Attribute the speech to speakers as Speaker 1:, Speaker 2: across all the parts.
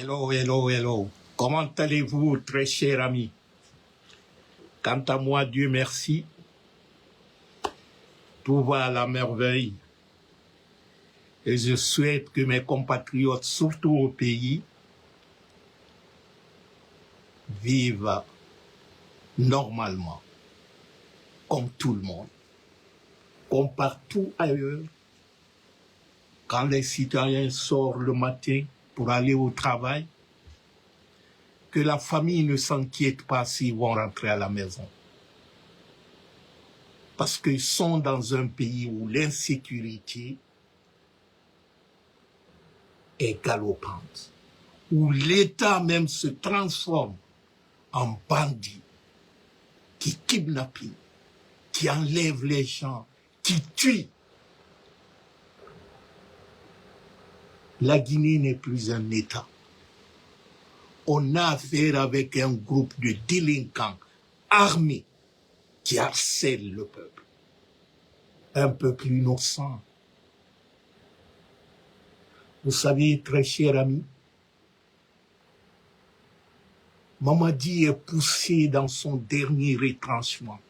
Speaker 1: Hello, hello, hello. Comment allez-vous, très cher ami? Quant à moi, Dieu merci, tout va à la merveille. Et je souhaite que mes compatriotes, surtout au pays, vivent normalement, comme tout le monde. Comme partout ailleurs, quand les citoyens sortent le matin pour aller au travail, que la famille ne s'inquiète pas s'ils vont rentrer à la maison. Parce qu'ils sont dans un pays où l'insécurité est galopante, où l'État même se transforme en bandit, qui kidnappe, qui enlève les gens, qui tue. La Guinée n'est plus un État. On a affaire avec un groupe de délinquants armés qui harcèlent le peuple. Un peuple innocent. Vous savez, très cher ami, Mamadi est poussé dans son dernier retranchement.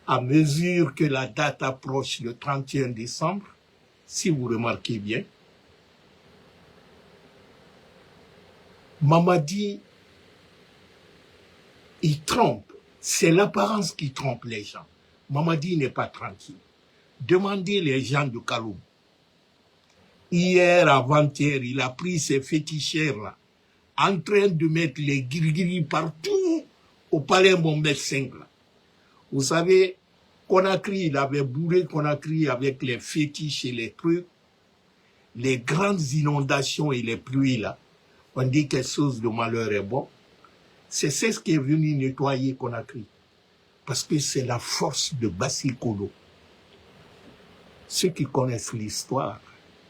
Speaker 1: À mesure que la date approche le 31 décembre, si vous remarquez bien, Mamadi, il trompe. C'est l'apparence qui trompe les gens. Mamadi n'est pas tranquille. Demandez les gens de Kaloum. Hier, avant-hier, il a pris ses fétichères-là, en train de mettre les guiriguiris partout au palais Mohamed V. Vous savez, Conakry, il avait bourré Conakry avec les fétiches et les trucs. Les grandes inondations et les pluies, là, on dit quelque chose de malheur est bon. C'est ce qui est venu nettoyer Conakry. Parce que c'est la force de Bassi Kolo. Ceux qui connaissent l'histoire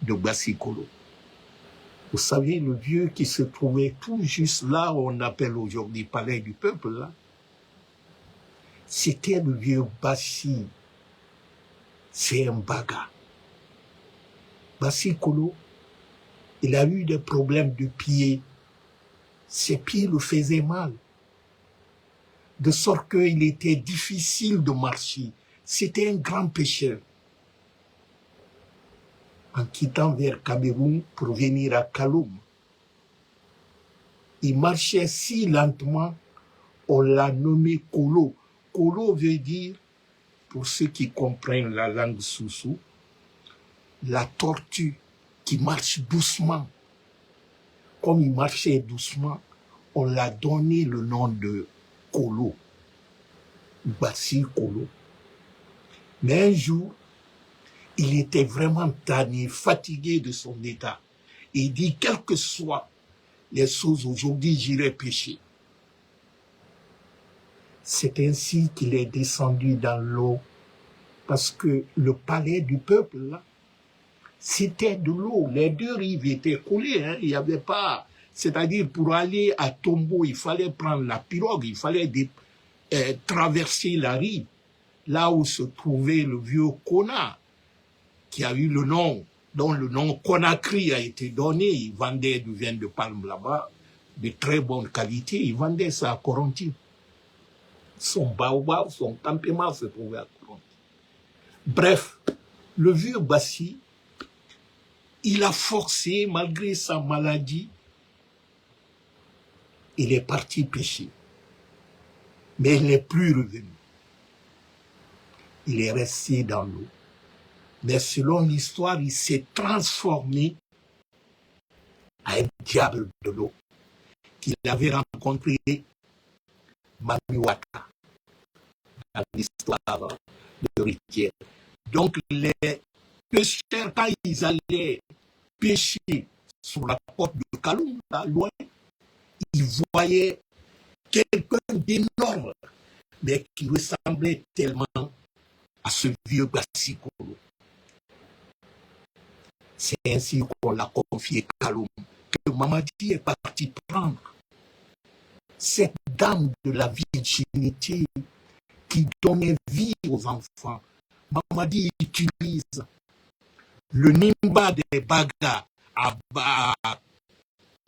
Speaker 1: de Bassi Kolo. Vous savez, le vieux qui se trouvait tout juste là où on appelle aujourd'hui Palais du Peuple, là, c'était le vieux Bassi. C'est un baga. Bassi Kolo, il a eu des problèmes de pieds. Ses pieds le faisaient mal. De sorte qu'il était difficile de marcher. C'était un grand pécheur. En quittant vers Cameroun pour venir à Kaloum, il marchait si lentement, on l'a nommé Kolo. Kolo veut dire, pour ceux qui comprennent la langue soussou, la tortue qui marche doucement. Comme il marchait doucement, on l'a donné le nom de Kolo, Bassi Kolo. Mais un jour, il était vraiment tanné, fatigué de son état. Et il dit, quelles que soient les choses aujourd'hui, j'irai pêcher. C'est ainsi qu'il est descendu dans l'eau, parce que le palais du peuple, là, c'était de l'eau. Les deux rives étaient coulées, hein. Il n'y avait pas... C'est-à-dire, pour aller à Tombo, il fallait prendre la pirogue, il fallait traverser la rive, là où se trouvait le vieux Kona, qui a eu le nom, dont le nom Conakry a été donné. Il vendait du vin de palme là-bas, de très bonne qualité. Il vendait ça à Coronti. Son baobab, son campement se trouvait à Coronti. Bref, le vieux Bassi, il a forcé, malgré sa maladie, il est parti pêcher. Mais il n'est plus revenu. Il est resté dans l'eau. Mais selon l'histoire, il s'est transformé à un diable de l'eau qu'il avait rencontré Mamiwata dans l'histoire de Riquière. Donc les pêcheurs, quand ils allaient pêcher sur la côte de Kaloum, là, loin, ils voyaient quelqu'un d'énorme, mais qui ressemblait tellement à ce vieux Bassi Kolo. C'est ainsi qu'on l'a confié Kaloum, que Mamadi est parti prendre cette dame de la virginité qui donnait vie aux enfants. Mamadi utilise le nimba des bagas à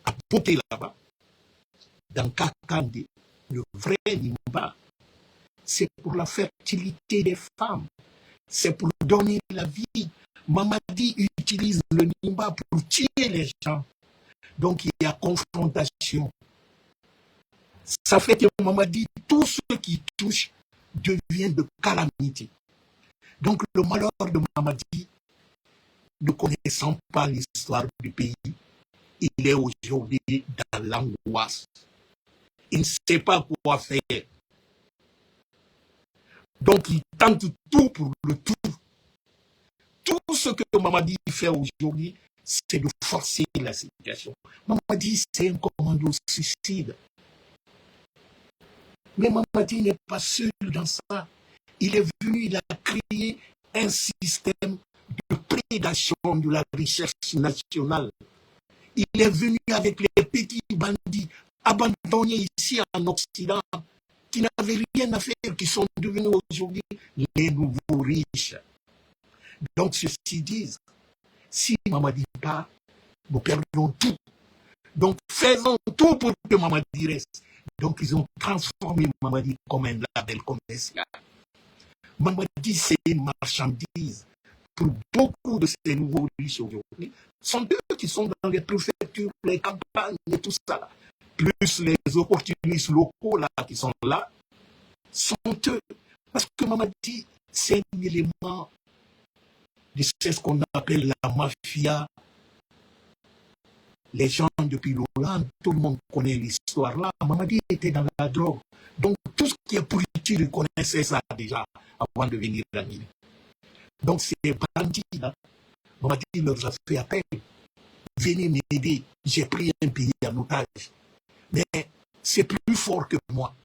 Speaker 1: à Boté là-bas, dans Kakande, le vrai Nimba, c'est pour la fertilité des femmes, c'est pour donner la vie. Mamadi utilise le Nimba pour tuer les gens. Donc il y a confrontation. Ça fait que Mamadi, tout ce qui touche devient de calamité. Donc le malheur de Mamadi, ne connaissant pas l'histoire du pays, il est aujourd'hui dans l'angoisse. Il ne sait pas quoi faire. Donc il tente tout pour le tout. Tout ce que Mamadi fait aujourd'hui, c'est de forcer la situation. Mamadi, c'est un commando suicide. Mais Mamadi n'est pas seul dans ça. Il est venu, il a créé un système de prédation de la richesse nationale. Il est venu avec les petits bandits abandonnés ici en Occident, qui n'avaient rien à faire, qui sont devenus aujourd'hui les nouveaux riches. Donc ceux-ci disent, si Mamadi part, nous perdons tout. Donc faisons tout pour que Mamadi reste. Donc ils ont transformé Mamadi comme un label commercial. Mamadi, c'est une marchandise. Pour beaucoup de ces nouveaux riches aujourd'hui, sont eux qui sont dans les préfectures, les campagnes et tout ça. Plus les opportunistes locaux là, qui sont là, sont eux. Parce que Mamadi, c'est un élément de ce qu'on appelle la mafia. Les gens depuis l'Hollande, tout le monde connaît l'histoire là. Mamadi était dans la drogue. Donc tout ce qui est politique, il connaissait ça déjà avant de venir à Guinée. Donc ces bandits là, Mamadi leur a fait appel. Venez m'aider, j'ai pris un pays en otage. Mais c'est plus fort que moi.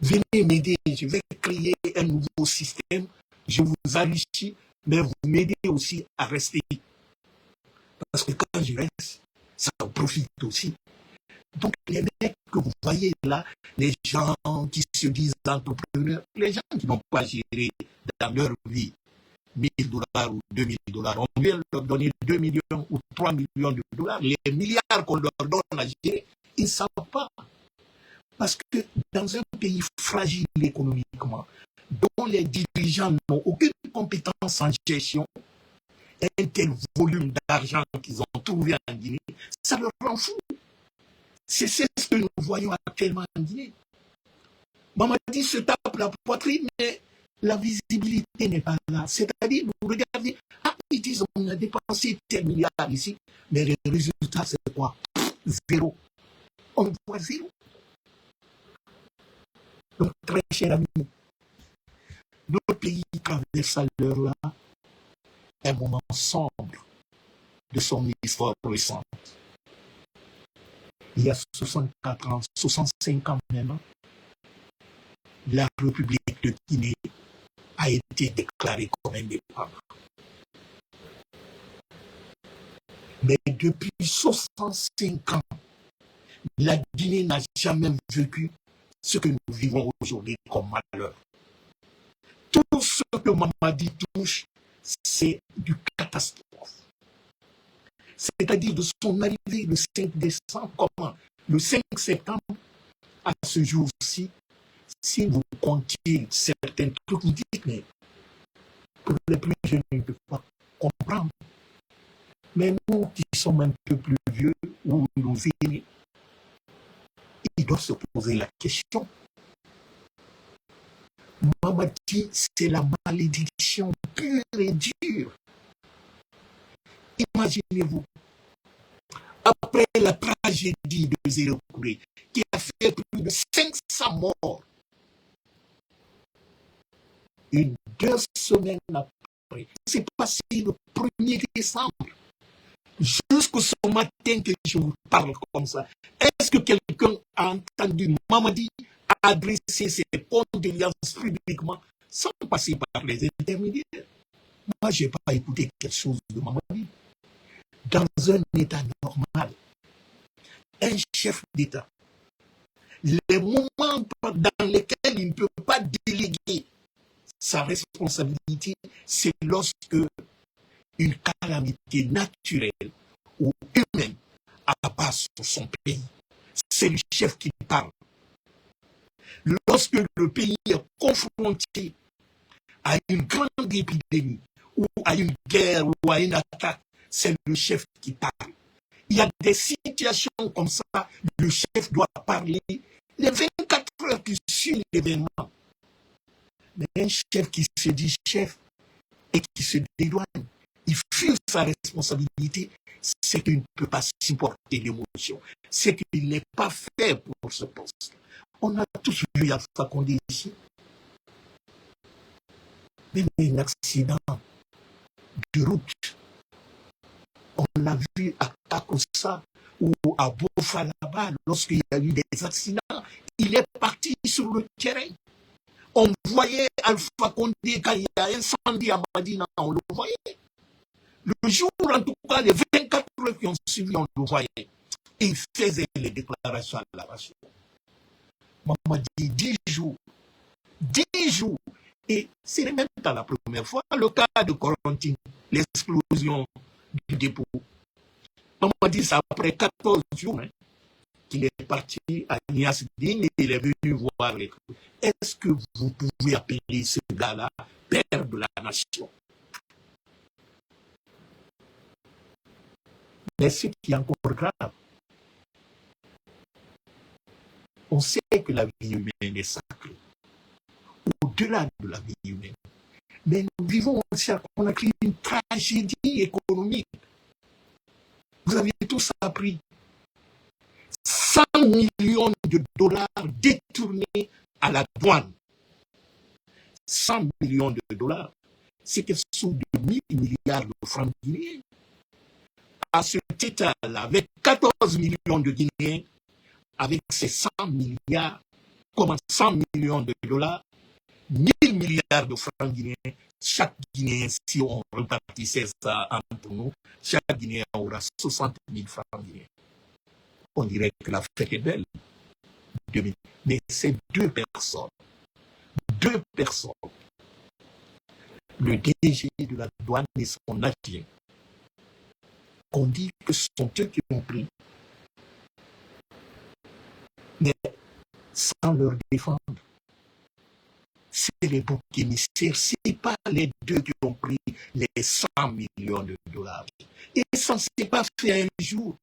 Speaker 1: Venez m'aider, je vais créer un nouveau système, je vous enrichis, mais vous m'aidez aussi à rester. Parce que quand je reste, ça en profite aussi. Donc les mecs que vous voyez là, les gens qui se disent entrepreneurs, les gens qui n'ont pas géré dans leur vie $1000 ou $2000, on vient leur donner 2 millions ou 3 millions de dollars, les milliards qu'on leur donne à gérer, ils ne savent pas. Parce que dans un pays fragile économiquement, dont les dirigeants n'ont aucune compétence en gestion, un tel volume d'argent qu'ils ont trouvé en Guinée, ça leur rend fou. C'est ce que nous voyons actuellement en Guinée. Mamadi se tape la poitrine, mais la visibilité n'est pas là. C'est-à-dire, vous regardez, ils disent on a dépensé tel milliard ici, mais le résultat, c'est quoi? Zéro. On voit zéro. Donc, très cher ami, notre pays traverse à l'heure là un moment sombre de son histoire récente. Il y a 64 ans, 65 ans maintenant, la République de Guinée a été déclarée comme indépendante. Mais depuis 65 ans, la Guinée n'a jamais vécu ce que nous vivons aujourd'hui comme malheur. Tout ce que Mamadi touche, c'est du catastrophe. C'est-à-dire de son arrivée le 5 décembre, comment? Le 5 septembre, à ce jour-ci, si vous comptiez certains trucs, vous dites, mais pour les plus jeunes, ils ne peuvent pas comprendre. Mais nous qui sommes un peu plus vieux, ou nos aînés, ils doivent se poser la question. Mamadi, c'est la malédiction pure et dure. Imaginez-vous, après la tragédie de Zéro Kouré, qui a fait plus de 500 morts, et 2 semaines après, c'est passé le 1er décembre, jusqu'au ce matin que je vous parle comme ça. Est-ce que quelqu'un a entendu Mamadi adresser ses condoléances publiquement sans passer par les intermédiaires? Moi, je n'ai pas écouté quelque chose de Mamadi. Dans un État normal, un chef d'État, les moments dans lesquels il ne peut pas déléguer sa responsabilité, c'est lorsque une calamité naturelle ou humaine abat sur son pays. C'est le chef qui parle. Lorsque le pays est confronté à une grande épidémie, ou à une guerre, ou à une attaque, c'est le chef qui parle. Il y a des situations comme ça, le chef doit parler les 24 heures qui suivent l'événement. Mais un chef qui se dit chef et qui se dédouane, il fuit sa responsabilité, c'est qu'il ne peut pas supporter l'émotion, c'est qu'il n'est pas fait pour ce poste. On a tous vu Alpha Condé ici. Même un accident de route, on l'a vu à Takosa ou à Bofa là-bas, lorsqu'il y a eu des accidents, il est parti sur le terrain. On voyait Alpha Condé quand il y a un incendie à Madina, on le voyait. Le jour, en tout cas, les 24 heures qui ont suivi, on le voyait. Et il faisait les déclarations à la radio. Maman dit 10 jours. 10 jours. Et ce n'est même pas la première fois. Le cas de Corentine, l'explosion du dépôt. Maman dit c'est après 14 jours qu'il est parti à Niasdine et il est venu voir les trucs. Est-ce que vous pouvez appeler ce gars-là père de la nation? Mais ce qui est encore grave, on sait que la vie humaine est sacrée, au-delà de la vie humaine. Mais nous vivons aussi à Conakry une tragédie économique. Vous avez tous appris 100 millions de dollars détournés à la douane. 100 millions de dollars, c'est quelque chose de 1000 milliards de francs guinéens. À cet état-là, avec 14 millions de Guinéens, avec ces 100 milliards, comme 100 millions de dollars, 1000 milliards de francs guinéens, chaque Guinéen, si on repartissait ça entre nous, chaque Guinéen aura 60 000 francs guinéens. On dirait que la fête est belle. Mais c'est deux personnes, le DG de la douane et son adjoint, on dit que ce sont eux qui ont pris, mais sans leur défendre. C'est les boucs émissaires, ce n'est pas les deux qui ont pris les 100 millions de dollars. Et ça ne s'est pas fait un jour.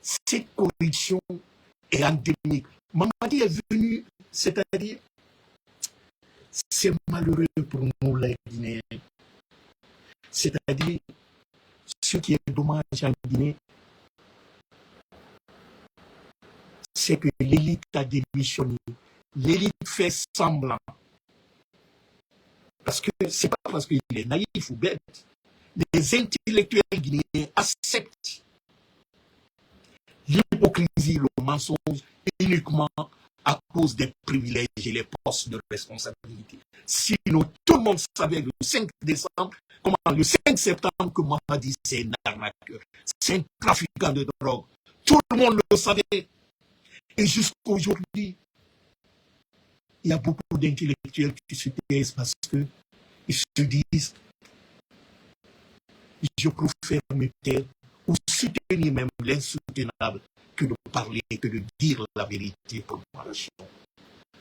Speaker 1: Cette corruption est endémique. Mamadi est venu, c'est-à-dire, c'est malheureux pour nous les Guinéens. C'est-à-dire, ce qui est dommage en Guinée, c'est que l'élite a démissionné. L'élite fait semblant. Parce que c'est pas parce qu'il est naïf ou bête. Les intellectuels guinéens acceptent l'hypocrisie, le mensonge uniquement à cause des privilèges et les postes de responsabilité. Sinon, tout le monde savait le 5 décembre, comment le 5 septembre que Mamadi c'est un arnaqueur, c'est un trafiquant de drogue. Tout le monde le savait. Et jusqu'aujourd'hui, il y a beaucoup d'intellectuels qui se taisent parce qu'ils se disent je préfère me taire ou soutenir même l'insoutenable que de parler, que de dire la vérité pour ma nation.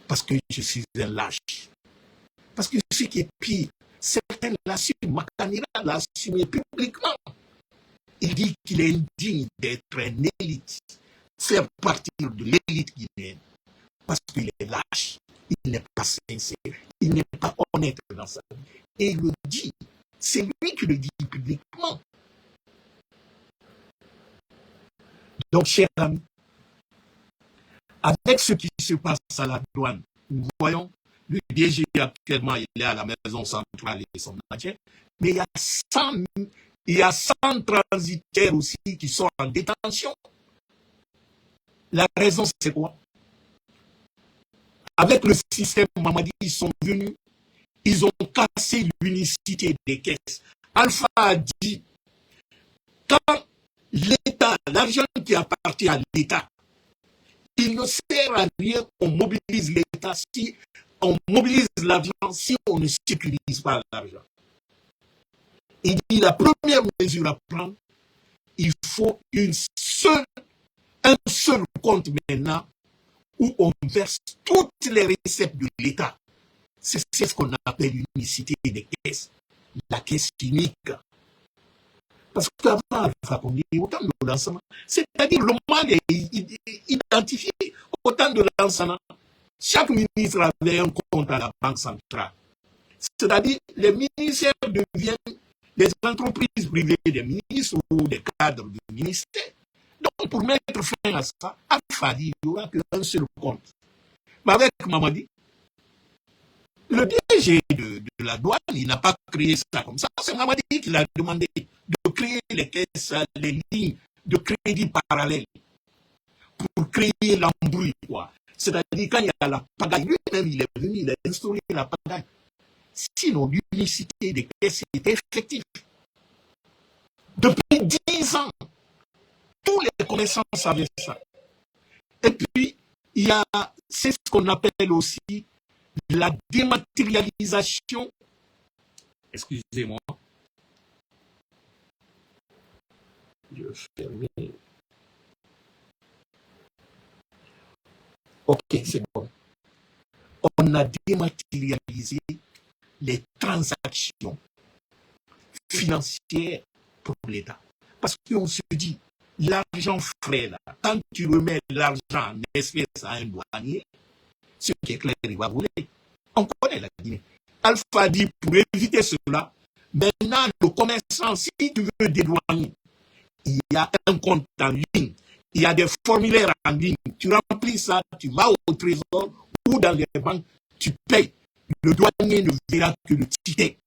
Speaker 1: Parce que je suis un lâche. Parce que ce qui est pire, certains l'assument, Makanira l'assume publiquement. Il dit qu'il est indigne d'être un élite, faire partie de l'élite guinéenne, parce qu'il est lâche, il n'est pas sincère, il n'est pas honnête dans sa vie. Et il le dit, c'est lui qui le dit publiquement. Donc, chers amis, avec ce qui se passe à la douane, nous voyons, le DG actuellement, il est à la maison centrale et son adjoint, mais il y a 100 transitaires aussi qui sont en détention. La raison, c'est quoi? Avec le système Mamadi, ils sont venus, ils ont cassé l'unicité des caisses. Alpha a dit, quand l'État, l'argent qui appartient à l'État, il ne sert à rien, on mobilise l'État si on mobilise l'argent si on ne sécurise pas l'argent. Il dit la première mesure à prendre, il faut un seul compte maintenant où on verse toutes les recettes de l'État. C'est ce qu'on appelle l'unicité des caisses, la caisse unique. Parce qu'avant Alpha Condé, autant de lancement, c'est-à-dire le mal est identifié, autant de lancement. Chaque ministre avait un compte à la Banque centrale. C'est-à-dire les ministères deviennent des entreprises privées des ministres ou des cadres du ministère. Donc, pour mettre fin à ça, Alpha dit qu'il n'y aura qu'un seul compte. Mais avec Mamadi, le DG de la douane, il n'a pas créé ça comme ça. C'est Mamadi qui l'a demandé de créer les caisses, les lignes de crédit parallèles pour créer l'embrouille, quoi. C'est-à-dire, quand il y a la pagaille, lui-même, il est venu, il a instauré la pagaille. Sinon, l'unicité des caisses était effective. Depuis 10 ans, tous les commerçants savaient ça. Et puis, c'est ce qu'on appelle aussi la dématérialisation. Excusez-moi. Je vais fermer. Ok, c'est bon. On a dématérialisé les transactions financières pour l'État. Parce qu'on se dit, l'argent frais, là, quand tu remets l'argent en espèces à un douanier, ce qui est clair, il va voler. On connaît la Guinée. Alpha dit, pour éviter cela, maintenant, le commerçant, si tu veux dédouaner, il y a un compte en ligne, il y a des formulaires en ligne, tu remplis ça, tu vas au trésor ou dans les banques, tu payes. Le douanier ne verra que le ticket.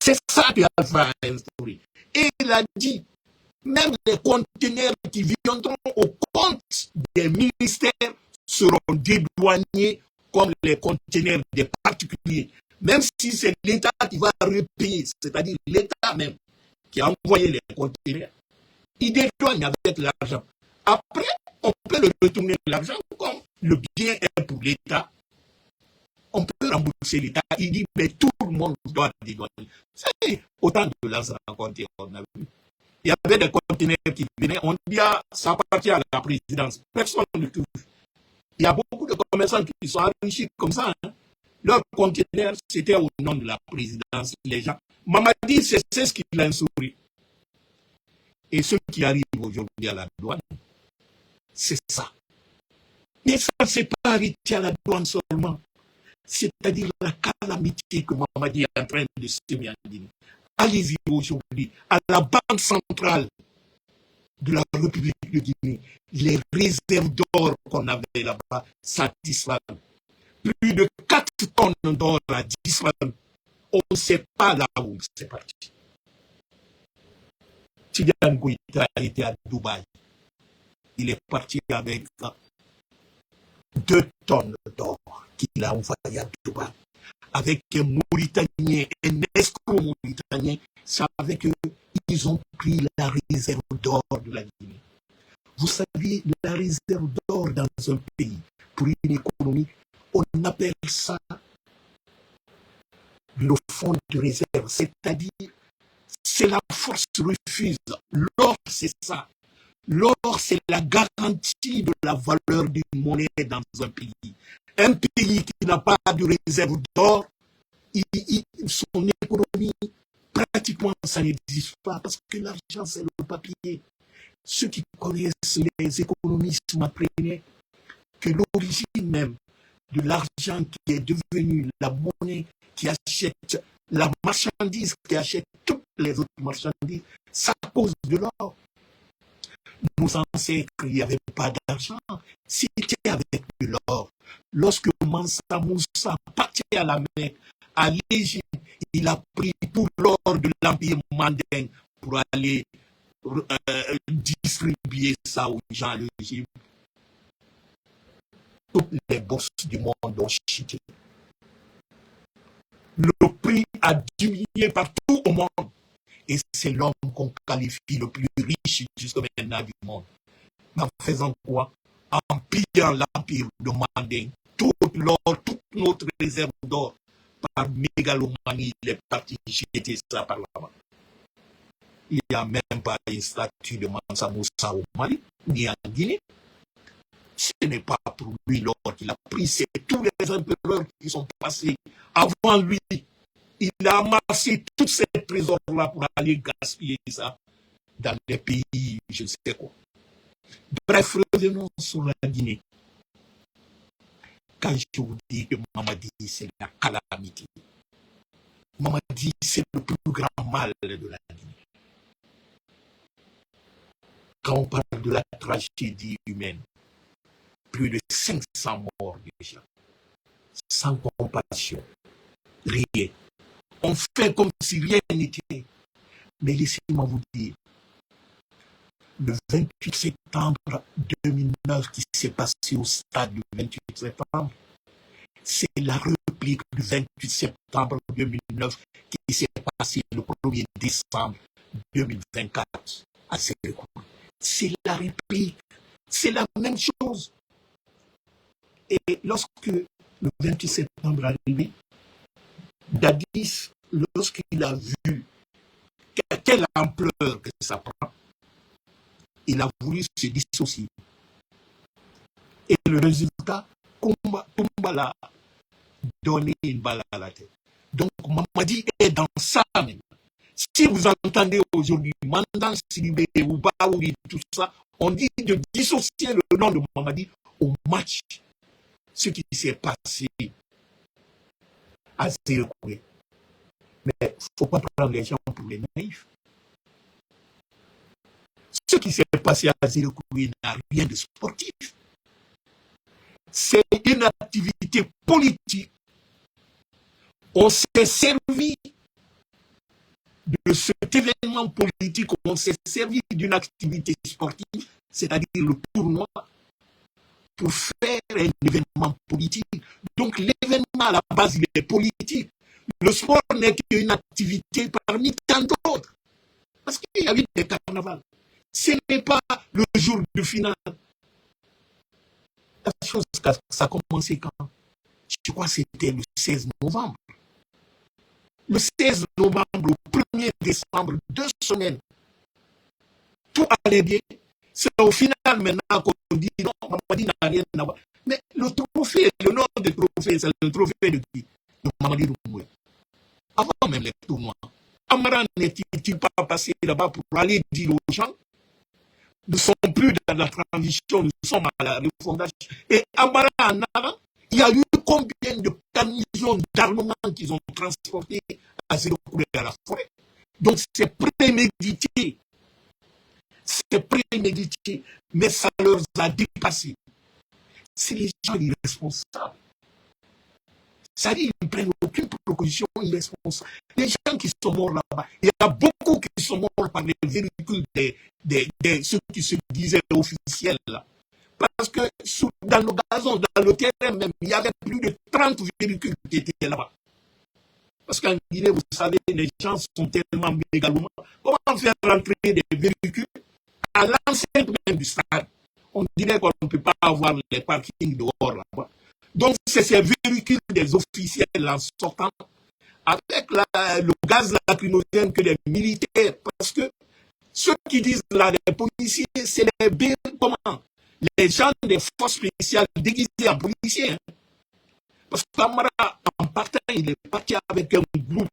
Speaker 1: C'est ça que Alpha a instauré. Et il a dit, même les conteneurs qui viendront au compte des ministères seront dédouanés comme les conteneurs des particuliers. Même si c'est l'État qui va repayer, c'est-à-dire l'État même qui a envoyé les conteneurs, il dédouane avec l'argent. Après, on peut le retourner l'argent comme le bien est pour l'État. On peut rembourser l'État. Il dit, mais tout le monde doit dédouaner. C'est autant de l'argent qu'on a vu. Il y avait des conteneurs qui venaient, on dit, ah, ça appartient à la présidence. Personne ne touche. Il y a beaucoup de commerçants qui sont enrichis comme ça. Hein. Leur conteneur, c'était au nom de la présidence. Les gens. Mamadi, c'est ce qu'il a instruit. Et ceux qui arrivent aujourd'hui à la douane, c'est ça. Mais ça, c'est pas arrêté à la douane seulement. C'est-à-dire la calamité que Mamadi est en train de semer en Guinée. Allez-y aujourd'hui, à la Banque centrale de la République de Guinée, les réserves d'or qu'on avait là-bas, ça disparaît. Plus de 4 tonnes d'or a disparu. On ne sait pas là où c'est parti. Tidiane Goïta était à Dubaï. Il est parti avec 2 tonnes d'or qu'il a envoyé à Dubaï. Avec un Mauritanien, un escroc mauritanien, savait qu'ils ont pris la réserve d'or de la Guinée. Vous savez, la réserve d'or dans un pays, pour une économie, on appelle ça le fonds de réserve, c'est-à-dire, c'est la force refuse. L'or, c'est ça. L'or, c'est la garantie de la valeur d'une monnaie dans un pays. Un pays qui n'a pas de réserve d'or, son économie, pratiquement, ça n'existe pas parce que l'argent, c'est le papier. Ceux qui connaissent les économistes m'apprenaient que l'origine même de l'argent qui est devenu la monnaie qui achète la marchandise, qui achète toutes les autres marchandises, ça cause de l'or. Nos ancêtres, il n'y avait pas d'argent, c'était avec de l'or. Lorsque Mansa Moussa partit à la mer, à l'Égypte, il a pris tout l'or de l'Empire mandin pour aller distribuer ça aux gens de l'Égypte. Toutes les bourses du monde ont chuté. Le prix a diminué partout au monde. Et c'est l'homme qu'on qualifie le plus riche jusqu'à maintenant du monde. Mais en faisant quoi? En pillant l'empire de Manding, tout l'or, toute notre réserve d'or, par mégalomanie, il est parti jeter ça par là-bas. Il n'y a même pas une statue de Mansa Moussa au Mali, ni en Guinée. Ce n'est pas pour lui l'or qu'il a pris, c'est tous les empereurs qui sont passés avant lui. Il a amassé tous ces trésors-là pour aller gaspiller ça dans les pays, je ne sais quoi. Bref, revenons sur la Guinée. Quand je vous dis que Mamadi, c'est la calamité, Mamadi, c'est le plus grand mal de la Guinée. Quand on parle de la tragédie humaine, plus de 500 morts déjà, sans compassion, rien. On fait comme si rien n'était. Mais laissez-moi vous dire, le 28 septembre 2009 qui s'est passé au stade du 28 septembre, c'est la réplique du 28 septembre 2009 qui s'est passé le 1er décembre 2024 à Sénégal. C'est la réplique, c'est la même chose. Et lorsque le 28 septembre est arrivé, Dadis, lorsqu'il a vu quelle ampleur que ça prend, il a voulu se dissocier. Et le résultat, Kumba l'a donné une balle à la tête. Donc Mamadi est dans ça même. Si vous entendez aujourd'hui Mandan Sidibé ou Baouri, tout ça, on dit de dissocier le nom de Mamadi au match. Ce qui s'est passé à Sérékoué. Mais il ne faut pas prendre les gens pour les naïfs. Ce qui s'est passé à Sérékoué n'a rien de sportif. C'est une activité politique. On s'est servi de cet événement politique, on s'est servi d'une activité sportive, c'est-à-dire le tournoi, pour faire un événement politique. Donc l'événement à la base, il est politique. Le sport n'est qu'une activité parmi tant d'autres. Parce qu'il y a eu des carnavals. Ce n'est pas le jour de finale. La chose, ça a commencé quand? Je crois que c'était le 16 novembre. Le 16 novembre, au 1er décembre, 2 semaines, tout allait bien. C'est au final maintenant qu'on dit non, Mamadi n'a rien à voir. Mais le trophée, le nom du trophée, c'est le trophée de qui? De Mamadi Doumbouya. Avant même les tournois, Amara n'est-il pas passé là-bas pour aller dire aux gens, nous ne sommes plus dans la transition, nous sommes à la refondation. Et Amara en avant, il y a eu combien de camions d'armement qu'ils ont transportés à Sérékoué à la forêt. Donc c'est prémédité. C'est prémédité, mais ça leur a dépassé. C'est les gens irresponsables. Ça dit, ils ne prennent aucune proposition irresponsable. Les gens qui sont morts là-bas, il y a beaucoup qui sont morts par les véhicules de ceux qui se disaient officiels là. Parce que dans le gazon, dans le terrain même, il y avait plus de 30 véhicules qui étaient là-bas. Parce qu'en Guinée, vous savez, les gens sont tellement mégalomanes. Comment faire rentrer des véhicules à l'enceinte même du stade? On dirait qu'on ne peut pas avoir les parkings dehors là-bas. Donc, c'est ces véhicules des officiels en sortant avec le gaz lacrymogène que les militaires. Parce que ceux qui disent là, les policiers, c'est les gens des forces spéciales déguisés en policiers. Hein. Parce qu'Amara, en partant, il est parti avec un groupe.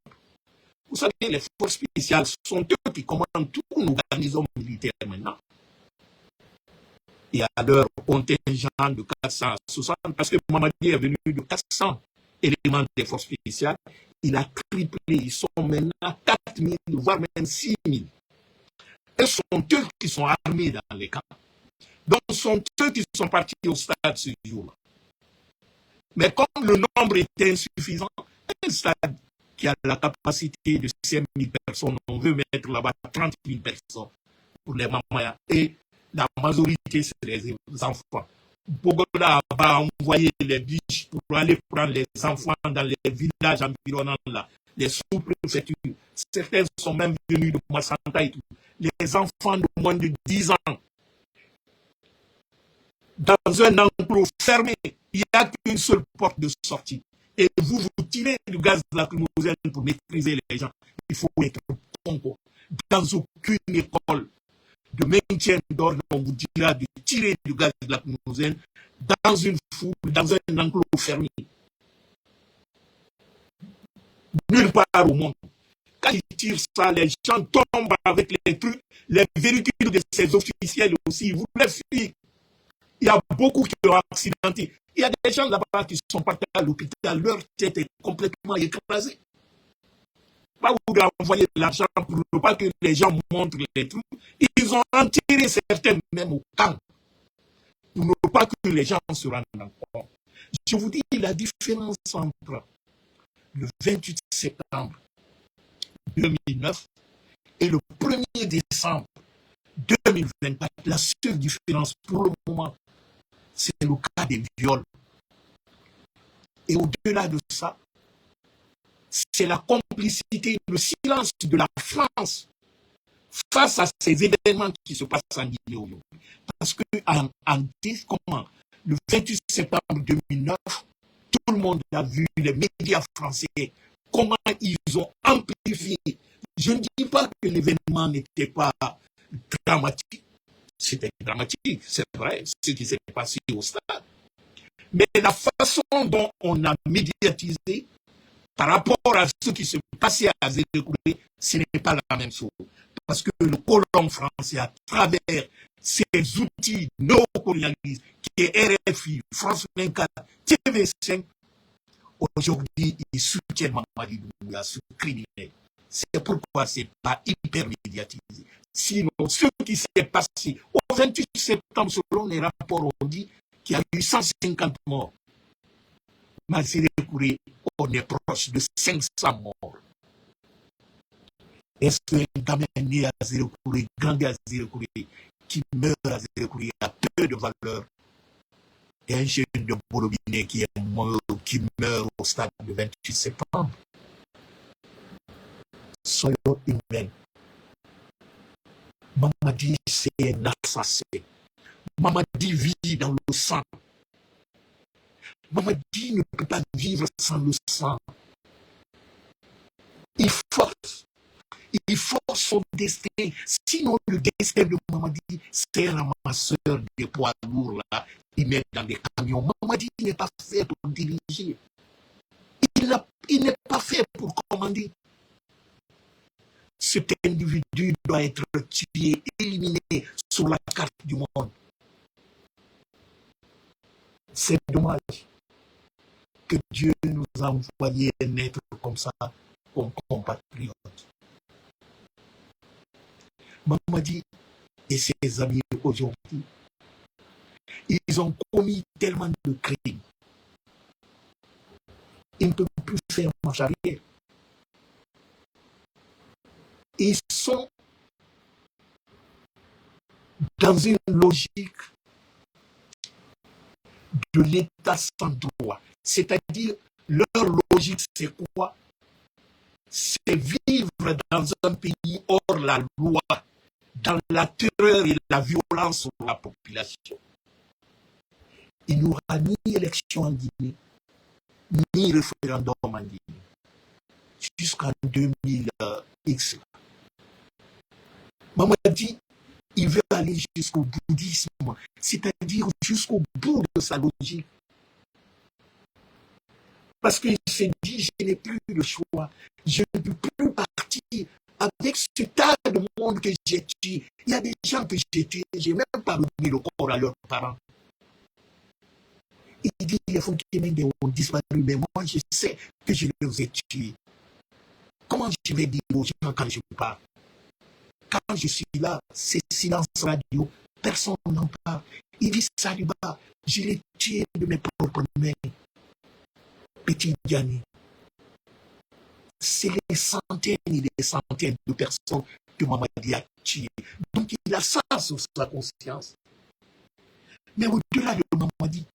Speaker 1: Vous savez, les forces spéciales sont eux qui commandent tous nos garnisons militaires maintenant. Il y a leur contingent de 460, parce que Mamadi est venu de 400 éléments des forces spéciales. Il a triplé, ils sont maintenant 4000, voire même 6000. Et ce sont eux qui sont armés dans les camps. Donc, ce sont eux qui sont partis au stade ce jour-là. Mais comme le nombre est insuffisant, un stade qui a la capacité de 5 000 personnes, on veut mettre là-bas 30 000 personnes pour les mamans. Et la majorité, c'est les enfants. Bogoda va envoyer les biches pour aller prendre les enfants dans les villages environnants là, les sous-préfectures. Certains sont même venus de Massanta et tout. Les enfants de moins de 10 ans, dans un enclos fermé, il n'y a qu'une seule porte de sortie. Et vous tirez du gaz lacrymogène pour maîtriser les gens. Il faut être con. Dans aucune école, de maintien d'ordre, on vous dira de tirer du gaz lacrymogène dans une foule, dans un enclos fermé. Nulle part au monde. Quand ils tirent ça, les gens tombent avec les trucs, les véhicules de ces officiels aussi. Vous les suivez. Il y a beaucoup qui ont accidenté. Il y a des gens là-bas qui sont partis à l'hôpital, leur tête est complètement écrasée. Pas vous envoyer l'argent pour ne pas que les gens montrent les trucs. Ils ont enterré certains même au camp pour ne pas que les gens se rendent compte. Je vous dis la différence entre le 28 septembre 2009 et le 1er décembre 2024. La seule différence pour le moment, c'est le cas des viols. Et au-delà de ça, c'est la complicité, le silence de la France face à ces événements qui se passent en Guinée aujourd'hui. Parce que le 28 septembre 2009, tout le monde a vu les médias français, comment ils ont amplifié. Je ne dis pas que l'événement n'était pas dramatique. C'était dramatique, c'est vrai, ce qui s'est passé au stade. Mais la façon dont on a médiatisé par rapport à ce qui se passait à Zékouré, ce n'est pas la même chose. Parce que le colon français, à travers ses outils néocolonialistes, qui est RFI, France 24, TV5, aujourd'hui, ils soutiennent Mamadi Doumbouya, ce criminel. C'est pourquoi ce n'est pas hyper médiatisé. Sinon, ce qui s'est passé au 28 septembre, selon les rapports, on dit qu'il y a eu 150 morts. Mais Zékouré, on est proche de 500 morts. Est-ce qu'un gamin né à Zékouré, grandi à Zékouré, qui meurt à Zékouré a peu de valeur? Et un jeune de Bolobiné qui meurt au stade du 28 septembre? Soyons humains. Mamadi, c'est un assassin. Mamadi vit dans le sang. Mamadi ne peut pas vivre sans le sang. Il force son destin. Sinon, le destin de Mamadi, c'est un ramasseur des poids lourds là. Il met dans des camions. Mamadi n'est pas fait pour diriger. Il n'est pas fait pour commander. Cet individu doit être tué, éliminé sur la carte du monde. C'est dommage que Dieu nous a envoyé un être comme ça, comme compatriote. Mamadi et ses amis aujourd'hui, ils ont commis tellement de crimes. Ils ne peuvent plus faire marche arrière. Ils sont dans une logique de l'État sans droit. C'est-à-dire, leur logique, c'est quoi? C'est vivre dans un pays hors la loi, dans la terreur et la violence sur la population. Il n'y aura ni élection en Guinée, ni référendum en Guinée, jusqu'en 2000X. Mamadi, il veut aller jusqu'au bouddhisme, c'est-à-dire jusqu'au bout de sa logique. Parce qu'il s'est dit, je n'ai plus le choix, je ne peux plus partir avec ce tas de monde que j'ai tué. Il y a des gens que j'ai tués, je n'ai même pas remis le corps à leurs parents. Il dit, les Fonkémènes ont disparu, mais moi je sais que je les ai tués. Comment je vais dire aux gens quand je parle? Quand je suis là, c'est silence radio, personne n'en parle. Il dit, Saliba, je l'ai tué de mes propres mains. Petit Diani. C'est des centaines et des centaines de personnes que Mamadi a tuées. Donc il a ça sur sa conscience. Mais au-delà de Mamadi,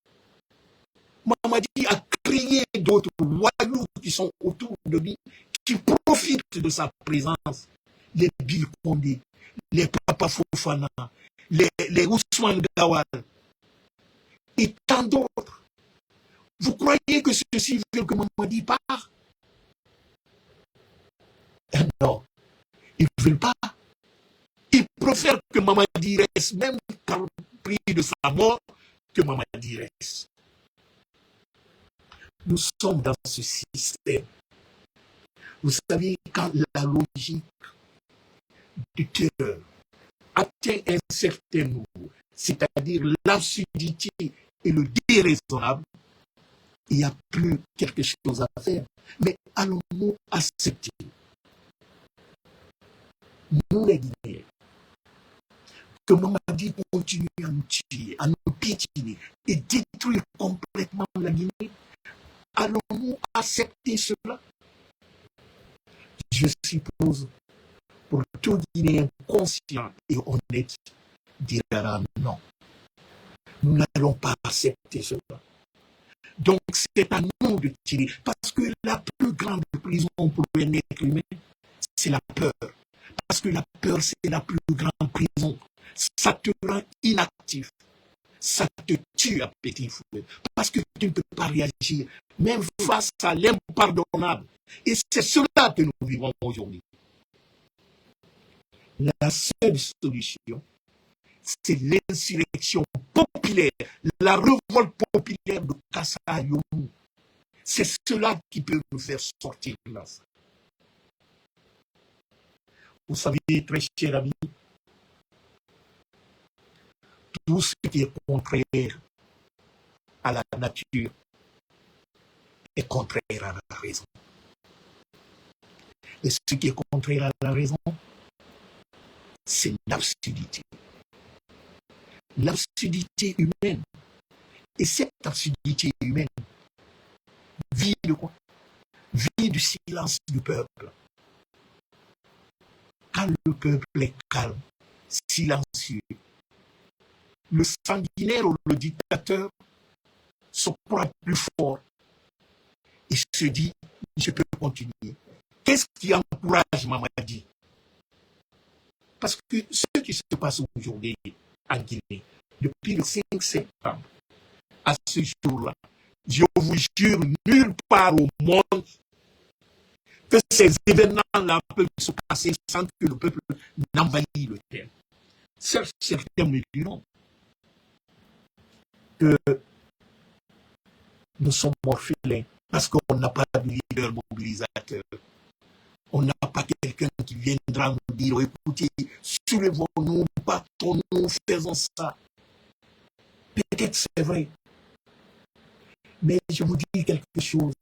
Speaker 1: Mamadi a créé d'autres voyous qui sont autour de lui, qui profitent de sa présence. Les Bill Condé, les Papa Fofana, les Ousmane Gawal et tant d'autres. Vous croyez que ceux-ci veulent que Mamadi part? Non, ils ne veulent pas. Ils préfère que Mamadi reste, même par prix de sa mort, que Mamadi reste. Nous sommes dans ce système. Vous savez, quand la logique du terreur atteint un certain niveau, c'est-à-dire l'absurdité et le déraisonnable, il n'y a plus quelque chose à faire. Mais allons-nous accepter, nous les Guinéens, que Mamadi continue à nous tuer, à nous piétiner et détruire complètement la Guinée? Allons-nous accepter cela? Je suppose, pour tout Guinéen conscient et honnête, dira non. Nous n'allons pas accepter cela. Donc c'est à nous de tirer, parce que la plus grande prison pour un être humain, c'est la peur. Parce que la peur, c'est la plus grande prison. Ça te rend inactif. Ça te tue à petit feu. Parce que tu ne peux pas réagir, même face à l'impardonnable. Et c'est cela que nous vivons aujourd'hui. La seule solution, c'est l'insurrection populaire, la révolte populaire de Kassa Yomu. C'est cela qui peut nous faire sortir de là. Vous savez, très cher ami, tout ce qui est contraire à la nature est contraire à la raison. Et ce qui est contraire à la raison, c'est l'absurdité. L'absurdité humaine. Et cette absurdité humaine vit de quoi? Vit du silence du peuple. Quand le peuple est calme, silencieux, le sanguinaire ou le dictateur se croit plus fort et se dit, je peux continuer. Qu'est-ce qui encourage Mamadi? Parce que ce qui se passe aujourd'hui en Guinée, depuis le 5 septembre à ce jour-là, je vous jure, nulle part au monde que ces événements-là peuvent se passer sans que le peuple n'envahisse le terrain. Certains me diront que nous sommes orphelins parce qu'on n'a pas de leader mobilisateur. On n'a pas quelqu'un qui viendra nous dire, écoutez, soulevons-nous, battons-nous, faisons ça. Peut-être c'est vrai. Mais je vous dis quelque chose.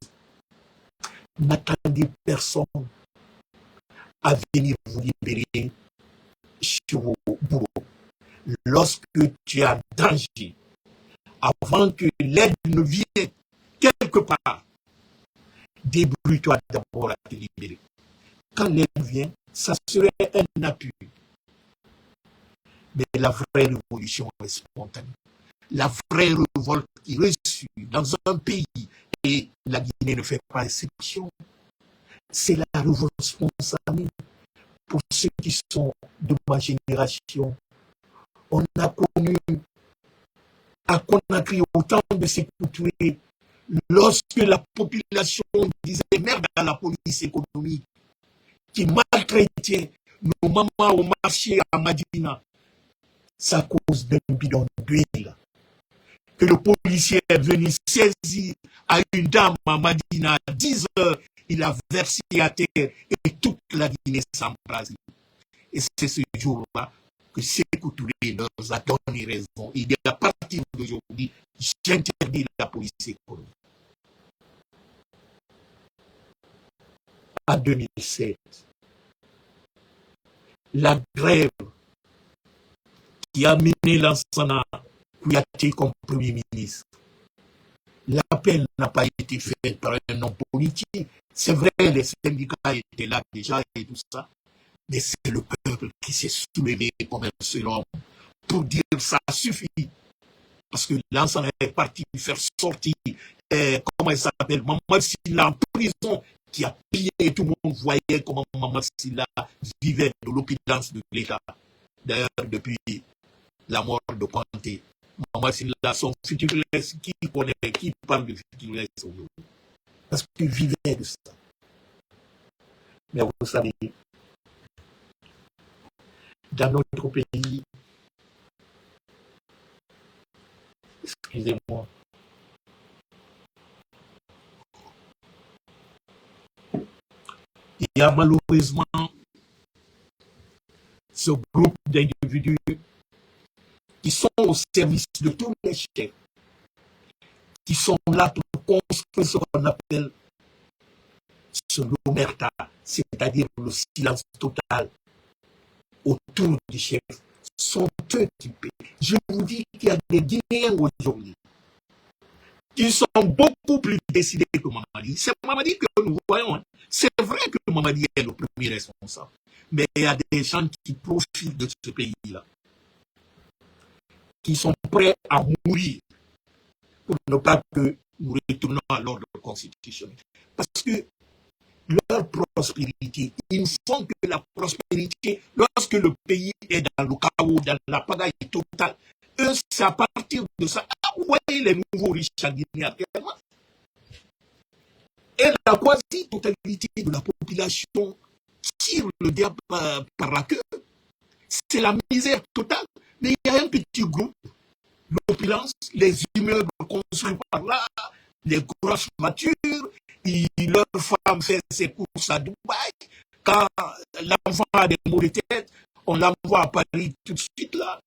Speaker 1: N'attendez personne à venir vous libérer sur vos bourreaux. Lorsque tu es en danger, avant que l'aide ne vienne quelque part, débrouille-toi d'abord à te libérer. Quand l'aide vient, ça serait un appui. Mais la vraie révolution est spontanée. La vraie révolte qui est reçue dans un pays, et la Guinée ne fait pas exception, c'est la révolte spontanée. Pour ceux qui sont de ma génération, on a connu à Conakry autant de s'écouter lorsque la population disait merde à la police économique qui maltraitait nos mamans au marché à Madina. C'est à cause d'un bidon d'huile que le policier est venu saisir à une dame à Madina à 10 heures. Il a versé à terre et toute la Guinée s'embrase. Et c'est ce jour-là que Sékou Touré leur a donné raison. Il dit à partir d'aujourd'hui, j'interdis la police économique. En 2007, la grève qui a mené Lansana Kouyaté comme Premier ministre, l'appel n'a pas été fait par un homme politique. C'est vrai, les syndicats étaient là déjà et tout ça. Mais c'est le peuple qui s'est soulevé comme un seul homme pour dire ça suffit. Parce que l'ensemble est parti faire sortir, comment il s'appelle, Mamadou Sylla en prison, qui a pillé, tout le monde voyait comment Mamadou Sylla vivait de l'opulence de l'État. D'ailleurs, depuis la mort de Kanté, Mamadou Sylla, son futur qui connaît, qui parle de futur aujourd'hui. Parce qu'il vivait de ça. Mais vous savez, dans notre pays, excusez-moi, il y a malheureusement ce groupe d'individus qui sont au service de tous les chefs, qui sont là pour construire ce qu'on appelle ce l'omerta, c'est-à-dire le silence total autour du chef, sont eux qui paient. Je vous dis qu'il y a des Guinéens aujourd'hui qui sont beaucoup plus décidés que Mamadi. C'est Mamadi que nous voyons. Hein. C'est vrai que Mamadi est le premier responsable. Mais il y a des gens qui profitent de ce pays-là, qui sont prêts à mourir pour ne pas que nous retournions à l'ordre constitutionnel. Parce que leur prospérité, ils font que la prospérité, lorsque le pays est dans le chaos, dans la pagaille totale, eux, c'est à partir de ça. Ah, vous voyez les nouveaux riches en Guinée actuellement. Et la quasi-totalité de la population tire le diable par la queue. C'est la misère totale. Mais il y a un petit groupe, l'opulence, les immeubles construits par là, les grosses voitures, leur femme fait ses courses à Dubaï. Quand l'enfant a des maux de tête, on l'envoie à Paris tout de suite là.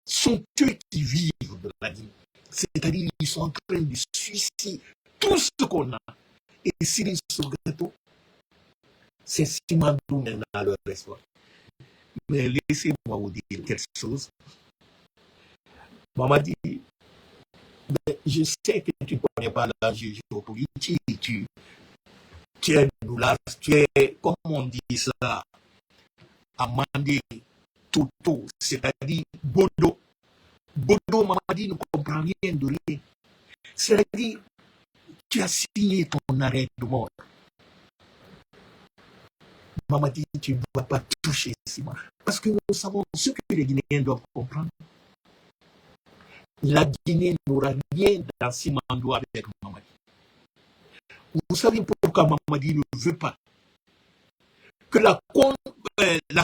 Speaker 1: Sont eux qui vivent de la vie. C'est-à-dire qu'ils sont en train de suicider tout ce qu'on a. Et Cyril Sogato, c'est Simandou maintenant leur espoir. Mais laissez-moi vous dire quelque chose. Maman dit, je sais que tu ne connais pas la géopolitique, tu es douleur, tu es, comme on dit ça, Amandé Toto, c'est-à-dire Bodo. Bodo, maman dit, ne comprend rien de rien. C'est-à-dire, tu as signé ton arrêt de mort. Maman dit, tu ne dois pas toucher Simon. Parce que nous savons ce que les Guinéens doivent comprendre. La Guinée n'aura rien dans Simandou avec Mamadi. Vous savez pourquoi Mamadi ne veut pas que la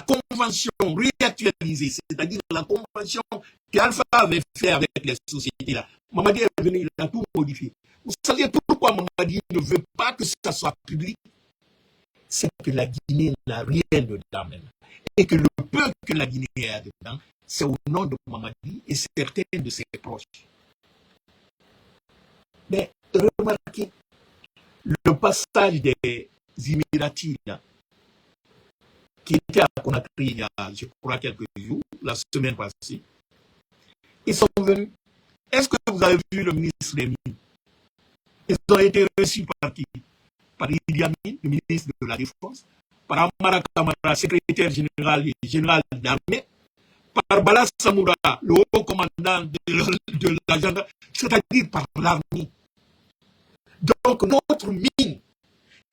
Speaker 1: convention réactualisée, c'est-à-dire la convention qu'Alpha avait fait avec les sociétés là, Mamadi est venu, il a tout modifié. Vous savez pourquoi Mamadi ne veut pas que ça soit public? C'est que la Guinée n'a rien dedans même. Et que le peu que la Guinée a dedans, c'est au nom de Mamadi et certains de ses proches. Mais remarquez, le passage des Émiratis, là, qui était à Conakry il y a, je crois, quelques jours, la semaine passée, ils sont venus. Est-ce que vous avez vu le ministre des Mines? Ils ont été reçus par qui? Par Idi Amin, le ministre de la Défense, par Amara Kamara, secrétaire général d'armée, par Bala Samoura, le haut commandant de la gendarmerie, c'est-à-dire par l'armée. Donc notre mine,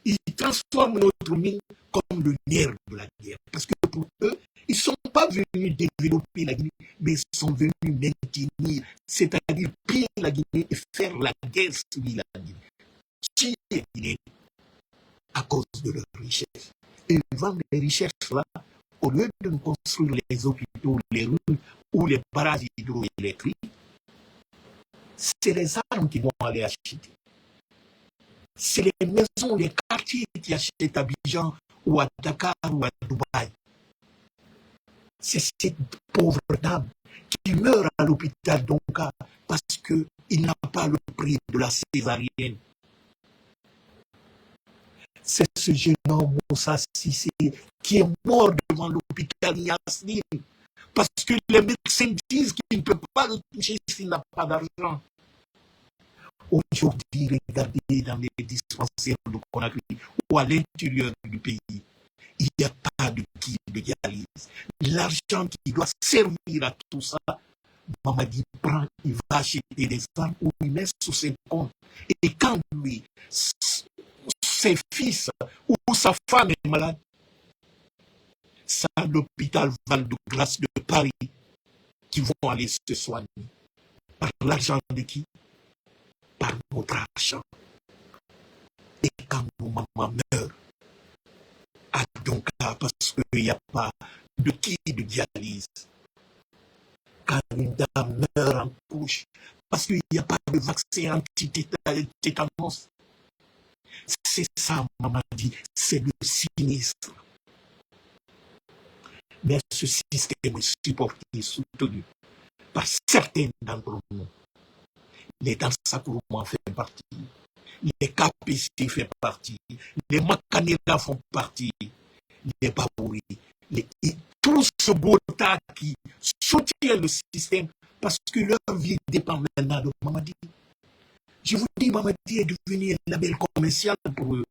Speaker 1: ils transforment notre mine comme le nerf de la guerre. Parce que pour eux, ils ne sont pas venus développer la Guinée, mais ils sont venus maintenir, c'est-à-dire piller la Guinée et faire la guerre sur la Guinée. Tuer la Guinée à cause de leurs richesses. Et ils vendent les richesses-là, au lieu de nous construire les hôpitaux, les rues ou les barrages hydroélectriques, c'est les armes qui vont aller acheter. C'est les maisons, les quartiers qui achètent à Abidjan ou à Dakar ou à Dubaï. C'est cette pauvre dame qui meurt à l'hôpital d'Onka parce qu'il n'a pas le prix de la césarienne. C'est ce jeune homme, Moussa Sissé, qui est mort devant l'hôpital Yasmine parce que les médecins disent qu'il ne peut pas le toucher s'il n'a pas d'argent. Aujourd'hui, regardez dans les dispensaires de Conakry ou à l'intérieur du pays, il n'y a pas de kit de dialyse. L'argent qui doit servir à tout ça, Mamadi prend, il va acheter des armes ou il met sur ses comptes. Et quand lui, ses fils ou sa femme est malade, c'est à l'hôpital Val-de-Grâce de Paris qui vont aller se soigner. Par l'argent de qui? Par notre argent. Et quand nos mamans meurent, à Donka, parce qu'il n'y a pas De qui? De dialyse. Quand une dame meurt en couche, parce qu'il n'y a pas de vaccin anti-tétanos. C'est ça, maman dit, c'est le sinistre. Mais ce système est supporté, soutenu par certains d'entre nous. Les Dansakourou font partie, les KPC font partie, les Makanela font partie, les Babouri, tout ce beau tas qui soutient le système parce que leur vie dépend maintenant de Mamadi. Je vous dis, Mamadi est devenu un label commercial pour eux.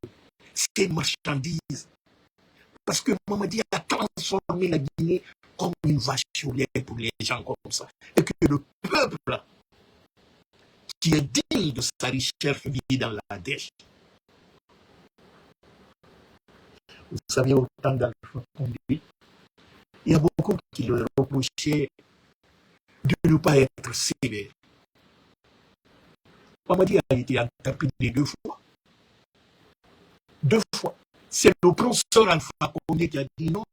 Speaker 1: C'est une marchandise. Parce que Mamadi a transformé la Guinée comme une vache au lait pour les gens comme ça. Et que le peuple qui est digne de sa richesse vit dans la dèche. Vous savez, au temps d'Alpha Condé, il y a beaucoup qui lui reprochaient de ne pas être sévère. Mamadi a été interpellé 2 fois. 2 fois. C'est le professeur Alpha Condé qui a dit non,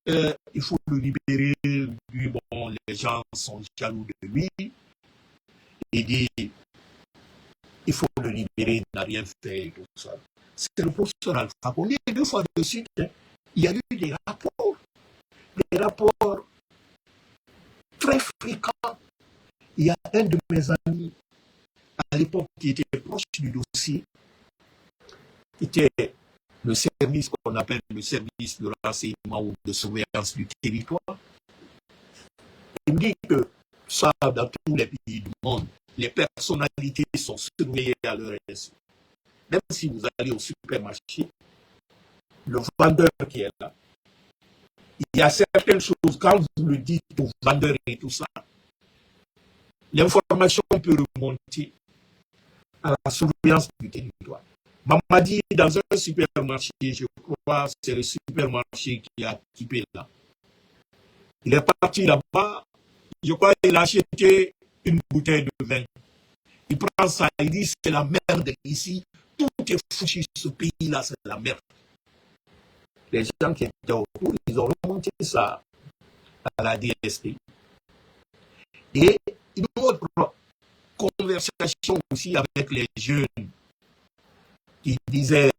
Speaker 1: il faut le libérer. Lui, bon, les gens sont jaloux de lui. Il dit, il faut le libérer, il n'a rien fait et tout ça. C'est le professeur Alpha Condé 2 fois de suite. Il y a eu des rapports très fréquents. Il y a un de mes amis à l'époque qui était proche du dossier, qui était le service qu'on appelle le service de renseignement ou de surveillance du territoire. Il me dit que ça, dans tous les pays du monde, les personnalités sont surveillées à leur insu. Même si vous allez au supermarché, le vendeur qui est là, il y a certaines choses, quand vous le dites au vendeur et tout ça, l'information peut remonter à la surveillance du territoire. Mamadi, dans un supermarché, je crois que c'est le supermarché qui a équipé là. Il est parti là-bas, je crois qu'il a acheté une bouteille de vin. Il prend ça, il dit c'est la merde ici, tout est foutu, ce pays-là, c'est la merde. Les gens qui étaient autour, ils ont remonté ça à la DST. Et une autre conversation aussi avec les jeunes qui disaient,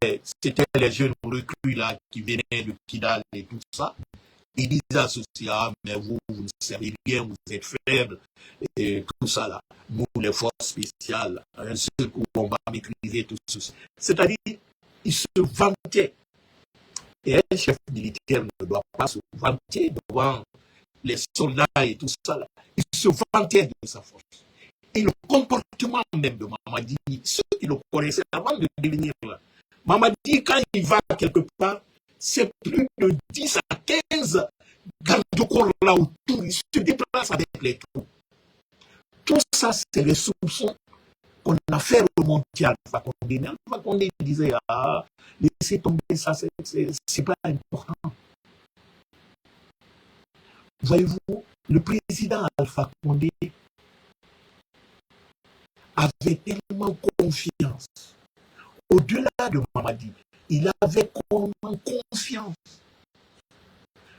Speaker 1: c'était les jeunes recrues là qui venaient de Kidal et tout ça. Ils disaient à ceux-ci, ah, mais vous ne savez rien, vous êtes faibles, et tout ça là. Nous, les forces spéciales, un seul coup, on va maîtriser tout ceci. C'est-à-dire, ils se vantaient. Et un chef militaire ne doit pas se vanter devant les soldats et tout ça là. Il se vantait de sa force. Et le comportement même de Mamadi, ceux qui le connaissaient avant de devenir là, Mamadi, quand il va quelque part, c'est plus de 10 à 15 garde-corps là autour, il se déplace avec les troupes. Tout ça, c'est les soupçons qu'on a fait remonter à Alpha Condé. Mais Alpha Condé disait, ah, laissez tomber ça, c'est pas important. Voyez-vous, le président Alpha Condé avait tellement confiance. Au-delà de Mamadi, il avait confiance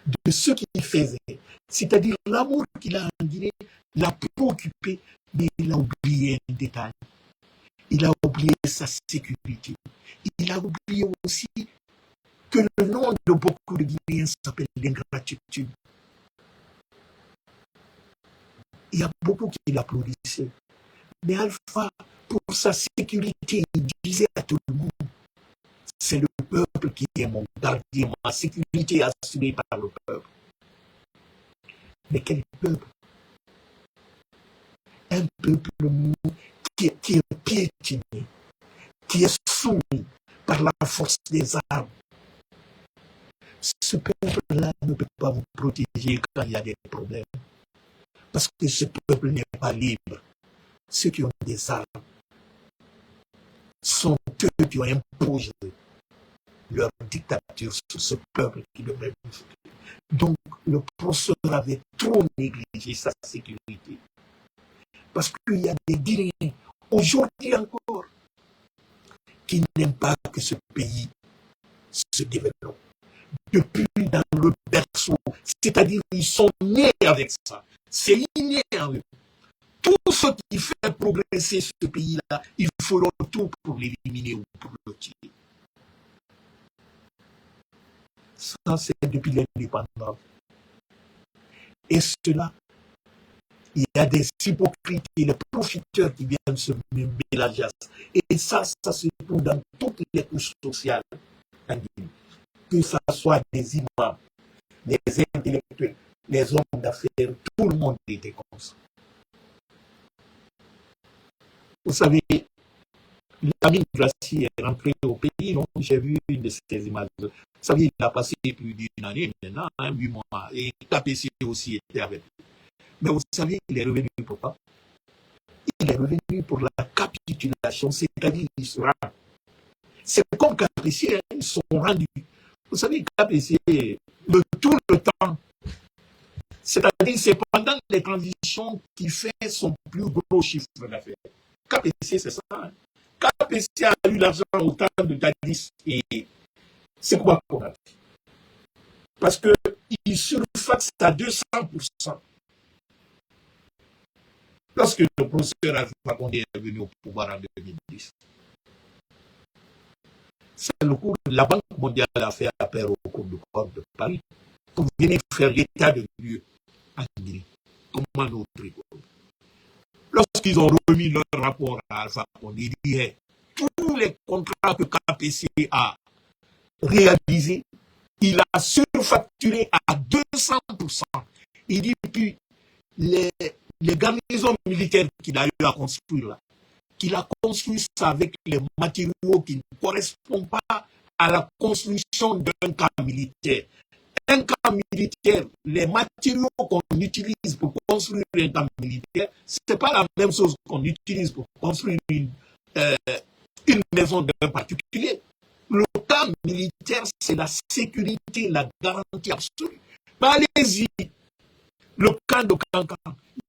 Speaker 1: de ce qu'il faisait. C'est-à-dire l'amour qu'il a en Guinée l'a préoccupé, mais il a oublié un détail. Il a oublié sa sécurité. Il a oublié aussi que le nom de beaucoup de Guinéens s'appelle l'ingratitude. Il y a beaucoup qui l'applaudissaient. Mais Alpha, pour sa sécurité, il disait à tout le monde, c'est le peuple qui est mon gardien, ma sécurité est assurée par le peuple. Mais quel peuple? Un peuple qui est piétiné, qui est soumis par la force des armes. Ce peuple-là ne peut pas vous protéger quand il y a des problèmes. Parce que ce peuple n'est pas libre. Ceux qui ont des armes sont eux qui ont imposé leur dictature sur ce peuple qui devrait nous soutenir. Donc, le professeur avait trop négligé sa sécurité. Parce qu'il y a des Guinéens, aujourd'hui encore, qui n'aiment pas que ce pays se développe. depuis dans le berceau. C'est-à-dire qu'ils sont nés avec ça. C'est inné en eux. Tout ce qui fait progresser ce pays-là, il faut le tout pour l'éliminer ou pour le tuer. Ça, c'est depuis l'indépendance. Et cela, il y a des hypocrites et des profiteurs qui viennent se mélanger. Et ça se trouve dans toutes les couches sociales. Que ce soit des imams, des intellectuels, les hommes d'affaires, tout le monde était comme ça. Vous savez, l'ami Gracie est rentré au pays, donc j'ai vu une de ces images. Vous savez, il a passé plus d'une année maintenant, 8 mois, et KPC aussi était avec lui. Mais vous savez, il est revenu pourquoi? Il est revenu pour la capitulation, c'est-à-dire qu'il se rend. C'est comme KPC, ils sont rendus. Vous savez, KPC, tout le temps, c'est-à-dire c'est pendant les transitions qu'il fait son plus gros chiffre d'affaires. KPC, c'est ça. Hein? KPC a eu l'argent au temps de Dadis et c'est quoi qu'on a fait? Parce qu'il surfaxe à 200%. Lorsque le professeur Alpha Condé est venu au pouvoir en 2010, c'est le cours de la Banque mondiale a fait appel au cours du Code de Paris pour venir faire l'état de lieu en Guinée, comme un autre école. Lorsqu'ils ont remis leur rapport à Alpha Condé, il dit tous les contrats que KPC a réalisés, il a surfacturé à 200%. Il dit puis les garnisons militaires qu'il a eu à construire là, qu'il a construit ça avec les matériaux qui ne correspondent pas à la construction d'un camp militaire. Un camp militaire, les matériaux qu'on utilise pour construire un camp militaire, ce n'est pas la même chose qu'on utilise pour construire une maison d'un particulier. Le camp militaire, c'est la sécurité, la garantie absolue. Allez-y, le camp de Cancan,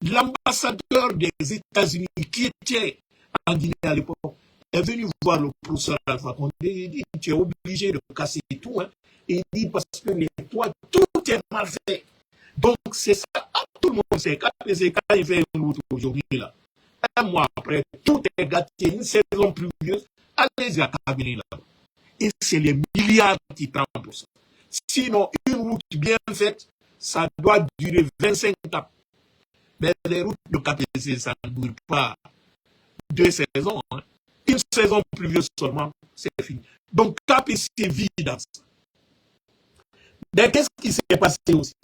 Speaker 1: l'ambassadeur des États-Unis qui était en Guinée à l'époque est venu voir le professeur Alpha Condé et il dit tu es obligé de casser tout. Hein. Et il dit parce que les toits, tout est mal fait. Donc c'est ça, tout le monde sait. Quand il fait une route aujourd'hui, là, un mois après, tout est gâté, une saison pluvieuse, allez-y à cabinet là. Et c'est les milliards qui prennent pour ça. Sinon, une route bien faite, ça doit durer 25 ans. Mais les routes de KPC, ça ne dure pas 2 saisons. Hein. Une saison pluvieuse seulement, c'est fini. Donc KPC vit dans ça. Mais qu'est-ce qui s'est passé aussi?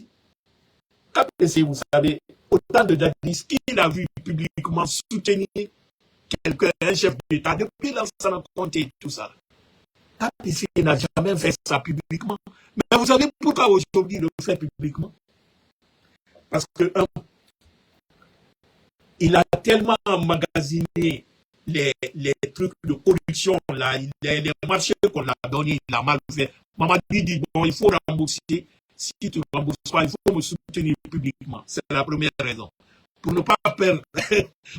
Speaker 1: KPC, vous savez, au temps de Dadis, qui l'a vu publiquement soutenir quelqu'un, un chef d'État, depuis l'ancien Conté et tout ça. KPC n'a jamais fait ça publiquement. Mais vous savez pourquoi aujourd'hui il le fait publiquement? Parce que, il a tellement emmagasiné les trucs de corruption, là, les marchés qu'on a donnés, il a mal fait. Mamadi dit, bon, il faut rembourser. Si tu ne rembourses pas, il faut me soutenir publiquement. C'est la première raison. Pour ne pas perdre,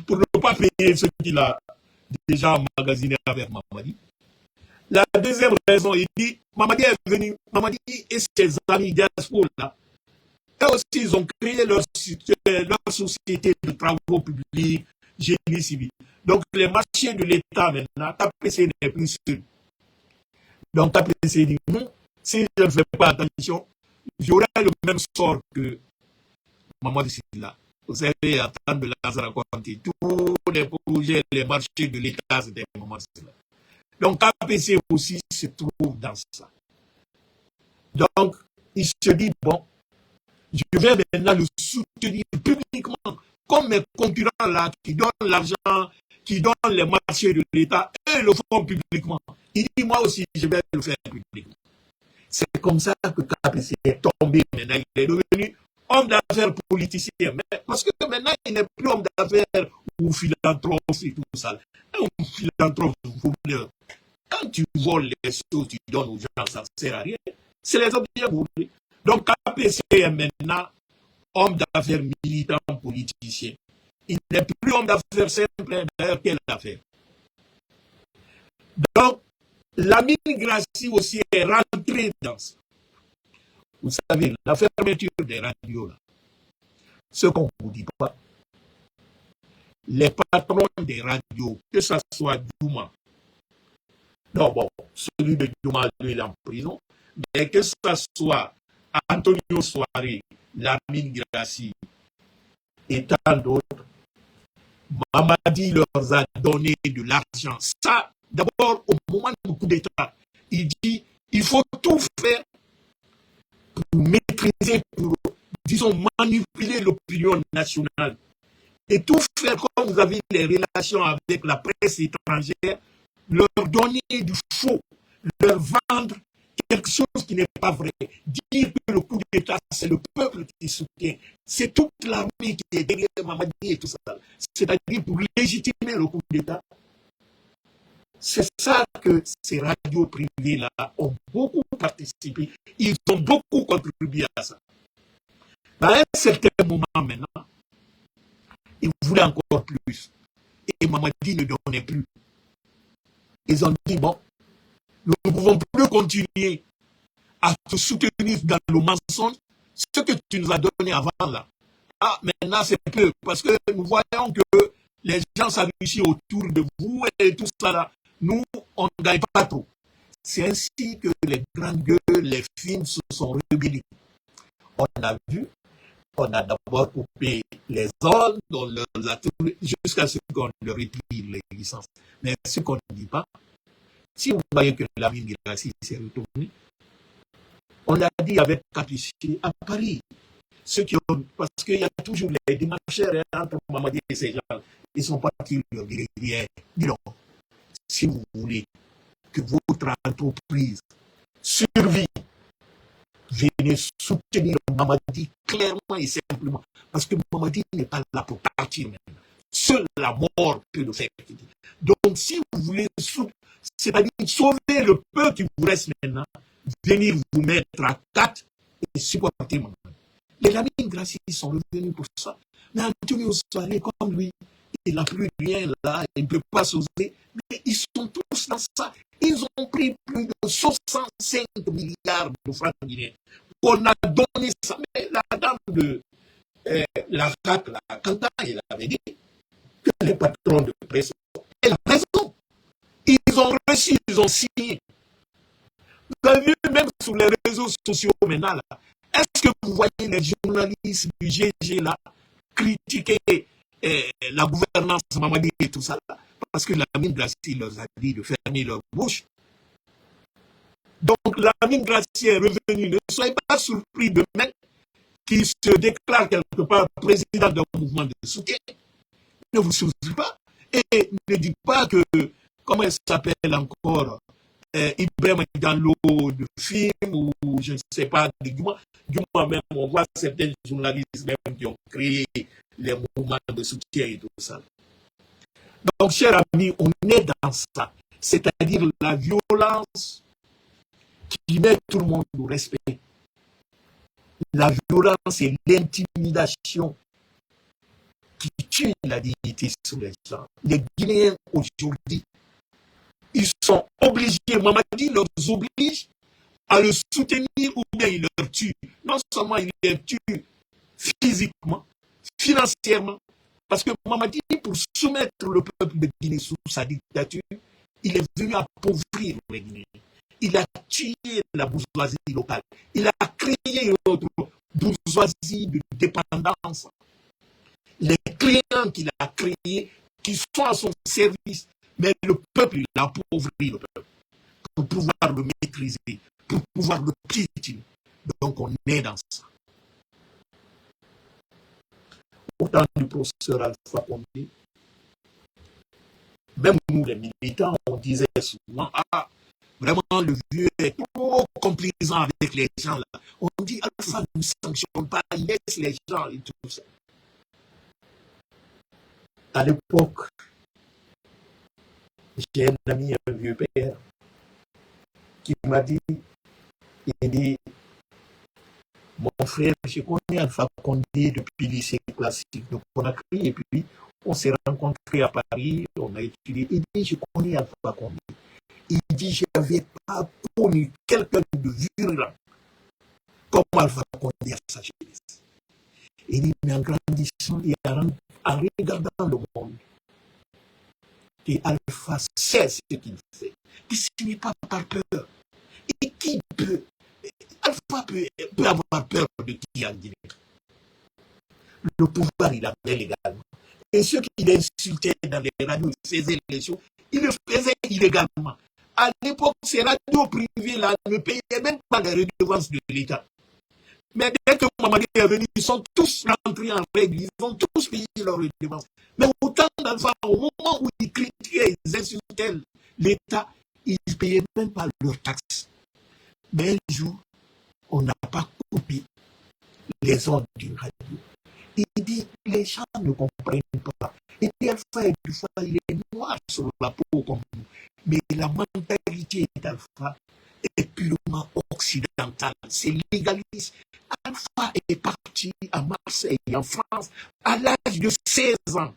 Speaker 1: pour ne pas payer ce qu'il a déjà emmagasiné avec Mamadi. La deuxième raison, il dit, Mamadi est venu, Mamadi et ses amis diaspora là, eux aussi, ils ont créé leur société de travaux publics, génie civil. Donc, les marchés de l'État maintenant, KPC n'est plus seul. Donc, KPC dit, non, si je ne fais pas attention, j'aurai le même sort que Mamadi Sylla. Vous savez, à temps de Lazare Conté, tous les projets, les marchés de l'État, c'était Mamadi Sylla. Donc, KPC aussi se trouve dans ça. Donc, il se dit, bon, je vais maintenant le soutenir publiquement, comme mes concurrents là, qui donnent l'argent, qui donnent les marchés de l'État, eux le font publiquement. Il dit, moi aussi, je vais le faire publiquement. C'est comme ça que KPC est tombé maintenant. Il est devenu homme d'affaires politicien. Mais parce que maintenant, il n'est plus homme d'affaires ou philanthrope et tout ça. Un philanthrope, quand tu voles les choses, tu donnes aux gens, ça ne sert à rien. C'est les objets volés. Donc, KPC est maintenant homme d'affaires militant politicien. Il n'est plus homme d'affaires simple, d'ailleurs, quelle affaire? Donc, l'ami Gracie aussi est rentré dans ça. Vous savez, la fermeture des radios, là, ce qu'on ne vous dit pas, les patrons des radios, que ce soit Douma, non bon, celui de Douma, lui, il est en prison, mais que ce soit Antonio Soare, Lamine Grassi et tant d'autres, Mamadi leur a donné de l'argent. Ça, d'abord, au moment du coup d'État, il dit il faut tout faire pour maîtriser, pour, disons, manipuler l'opinion nationale. Et tout faire comme vous avez les relations avec la presse étrangère, leur donner du faux, leur vendre quelque chose qui n'est pas vrai. Dire que le coup d'État, c'est le peuple qui soutient. C'est toute l'armée qui est derrière Mamadi et tout ça. C'est-à-dire pour légitimer le coup d'État. C'est ça que ces radios privées-là ont beaucoup participé. Ils ont beaucoup contribué à ça. À un certain moment maintenant, ils voulaient encore plus. Et Mamadi ne donnait plus. Ils ont dit, bon, nous ne pouvons plus continuer à te soutenir dans le mensonge, ce que tu nous as donné avant là. Ah, maintenant c'est peu, parce que nous voyons que les gens s'enrichissent autour de vous et tout ça là. Nous, on ne gagne pas trop. C'est ainsi que les grandes gueules, les films se sont rebellés. On a vu, on a d'abord coupé les ordres, on leur a tourné jusqu'à ce qu'on leur retire les licences. Mais ce qu'on ne dit pas, si vous voyez que la mine Grassi s'est retournée, on l'a dit avec capacité à Paris. Ceux qui ont, parce qu'il y a toujours les démarcheurs entre Mamadi et ces gens, ils sont partis leur dire, dis donc, si vous voulez que votre entreprise survive, venez soutenir Mamadi clairement et simplement. Parce que Mamadi n'est pas là pour partir maintenant. Seule la mort peut le faire. Donc, si vous voulez, c'est-à-dire sauver le peu qui vous reste maintenant, venir vous mettre à quatre et supporter Mamadi. Les Lamine Grassi sont revenus pour ça. Mais Antonio Soare, comme lui, il n'a plus rien là, il ne peut pas s'oser. Mais ils sont tous dans ça. Ils ont pris plus de 65 milliards de francs guinéens. On a donné ça. Mais la dame de la CAC, la Kanta, elle avait dit que les patrons de presse, elle a raison. Ils ont reçu, ils ont signé. Vous avez vu, même sur les réseaux sociaux maintenant, là, est-ce que vous voyez les journalistes du GG là critiquer la gouvernance Mamadi et tout ça là, parce que Lamine Grassi leur a dit de fermer leur bouche. Donc Lamine Grassi est revenu. Ne soyez pas surpris demain qu'il se déclare quelque part président d'un mouvement de soutien. Ne vous souciez pas. Et ne dites pas que, comment elle s'appelle encore, Ibrahim Diallo de film ou je ne sais pas, du moins même, on voit certains journalistes même qui ont créé les mouvements de soutien et tout ça. Donc, chers amis, on est dans ça. C'est-à-dire la violence qui met tout le monde au respect. La violence et l'intimidation qui tuent la dignité sur les gens. Les Guinéens aujourd'hui, ils sont obligés, Mamadi leur oblige à le soutenir ou bien il leur tue. Non seulement il les tue physiquement, financièrement, parce que Mamadi, pour soumettre le peuple de Guinée sous sa dictature, il est venu appauvrir les Guinéens. Il a tué la bourgeoisie locale. Il a créé une autre bourgeoisie de dépendance. Les clients qu'il a créés, qui sont à son service, mais le peuple, il a appauvri le peuple pour pouvoir le maîtriser, pour pouvoir le piétiner. Donc on est dans ça. Au temps du professeur Alpha Condé, même nous les militants, on disait souvent, ah, vraiment le vieux est trop complaisant avec les gens là. On dit Alpha ne sanctionne pas, il laisse les gens et tout ça. À l'époque, j'ai un ami, un vieux père, qui m'a dit, il dit, mon frère, je connais Alpha Condé depuis le lycée classique de Conakry, et puis on s'est rencontrés à Paris, on a étudié. Il dit, je connais Alpha Condé. Il dit, je n'avais pas connu quelqu'un de virulent comme Alpha Condé à sa jeunesse. Il dit, mais en grandissant et en regardant le monde, que Alpha sait ce qu'il fait, que ce n'est pas par peur. Et qui peut, Alpha peut avoir peur de qui en Guinée. Le pouvoir, il avait légalement. Et ceux qui l'insultaient dans les radios, ils faisaient les choses, ils le faisaient illégalement. À l'époque, ces radios privées-là ne payaient même pas les redevances de l'État. Mais dès que Mamadi est venu, ils sont tous rentrés en règle, ils ont tous payé leurs redevances. Mais autant d'enfants, au moment où ils critiquaient, ils insultaient l'État, ils ne payaient même pas leurs taxes. Mais un jour, on n'a pas coupé les ordres d'une radio. Il dit, les gens ne comprennent pas. Et puis, Alpha, du fois, il est noir sur la peau comme nous. Mais la mentalité d'Alpha est purement occidentale. C'est légaliste. Alpha est parti à Marseille, en France, à l'âge de 16 ans.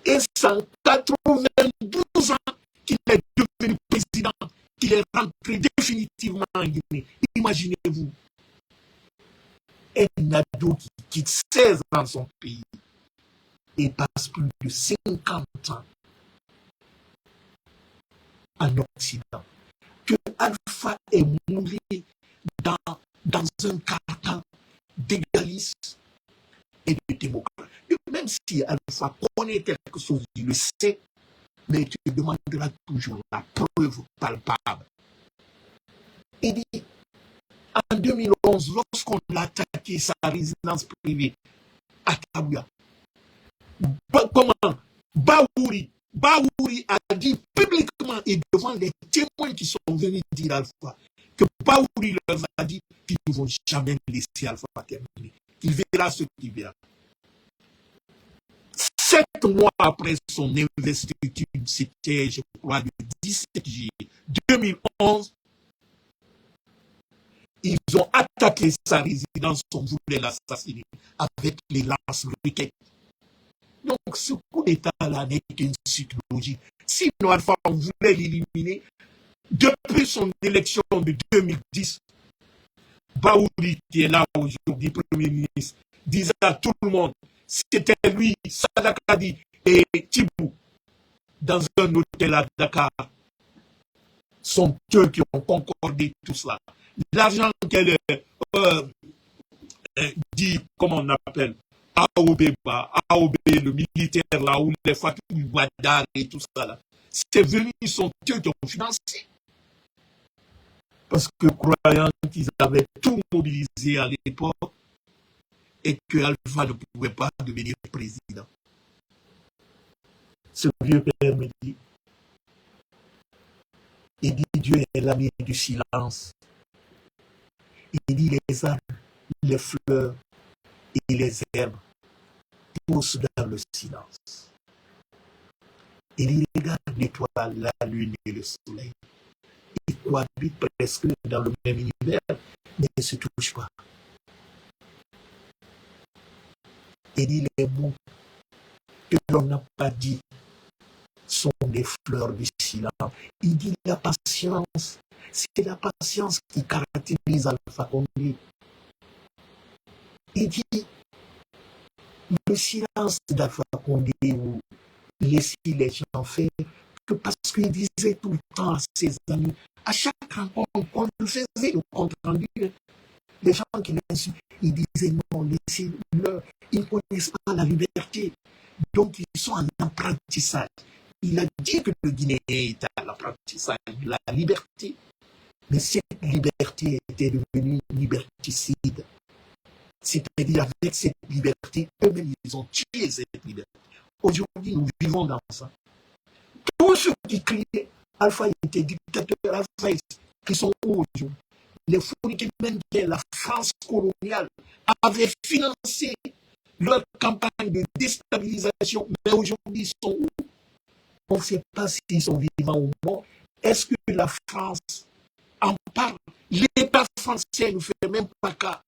Speaker 1: Et c'est en 92 ans qu'il est devenu président, qu'il est rentré définitivement en Guinée. Imaginez-vous, un ado qui quitte 16 ans son pays et passe plus de 50 ans en Occident. Que Alpha est mouru dans un carcan d'égaliste et de démocrate. Et même si Alpha connaît quelque chose, il le sait, mais tu demanderas toujours la preuve palpable. Il dit, en 2011, lorsqu'on a attaqué sa résidence privée à Kabuya, comment Baouri a dit publiquement et devant les témoins qui sont venus dire Alpha que Baouri leur a dit qu'ils ne vont jamais laisser Alpha terminer. Il verra ce qu'il verra. 7 mois après son investiture, c'était, je crois, le 17 juillet 2011, ils ont attaqué sa résidence, on voulait l'assassiner avec les lance-roquettes. Donc, ce coup d'État-là n'est qu'une suite logique. Sinon, Alpha, on voulait l'éliminer. Depuis son élection de 2010, Baouri, qui est là aujourd'hui, Premier ministre, disait à tout le monde, c'était lui, Sadakadi et Tibou, dans un hôtel à Dakar, sont eux qui ont concordé tout cela. L'argent qu'elle dit, comment on appelle, AOB, le militaire là, où les Fatou Wadar et tout ça là, c'est venu, sont eux qui ont financé. Parce que croyant qu'ils avaient tout mobilisé à l'époque et que Alpha ne pouvait pas devenir président. Ce vieux père me dit, il dit Dieu est l'ami du silence. Il dit les arbres, les fleurs et les herbes poussent dans le silence. Il dit regarde l'étoile, la lune et le soleil. Ils cohabitent presque dans le même univers, mais ne se touchent pas. Il dit les mots que l'on n'a pas dit sont des fleurs du silence. Il dit la patience, c'est la patience qui caractérise Alpha Condé. Il dit le silence d'Alpha Condé où laisser les gens faire, que parce qu'il disait tout le temps à ses amis, à chaque rencontre, on le faisait le compte rendu, les gens qui l'insultent, ils disaient non, laissez-leur, ils ne connaissent pas la liberté, donc ils sont en apprentissage. Il a dit que le Guinéen est à l'apprentissage de la liberté, mais cette liberté était devenue liberticide. C'est-à-dire avec cette liberté, eux-mêmes ils ont tué cette liberté. Aujourd'hui, nous vivons dans ça. Tous ceux qui criaient Alpha était dictateur, Alpha, qui sont où aujourd'hui? Les fournis qui mènent la France coloniale avaient financé leur campagne de déstabilisation, mais aujourd'hui, ils sont où? On ne sait pas s'ils sont vivants ou morts. Est-ce que la France en parle? L'État français ne fait même pas cas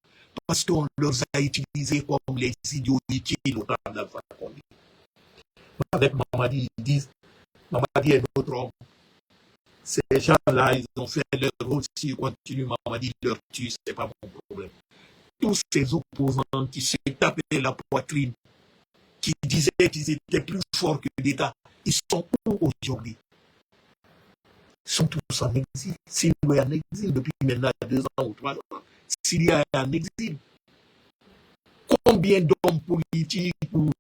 Speaker 1: parce qu'on leur a utilisés comme les idiots utiles au temps d'Alpha Condé. Avec Mamadi, ils disent Mamadi est notre homme. Ces gens-là, ils ont fait leur rôle. S'ils continuent, Mamadi leur tue, c'est pas mon problème. Tous ces opposants qui se tapaient la poitrine, qui disaient qu'ils étaient plus forts que l'État, ils sont où aujourd'hui? Ils sont tous en exil. S'il est en exil depuis maintenant 2 ans ou 3 ans, s'il y a en exil, combien d'hommes politiques ou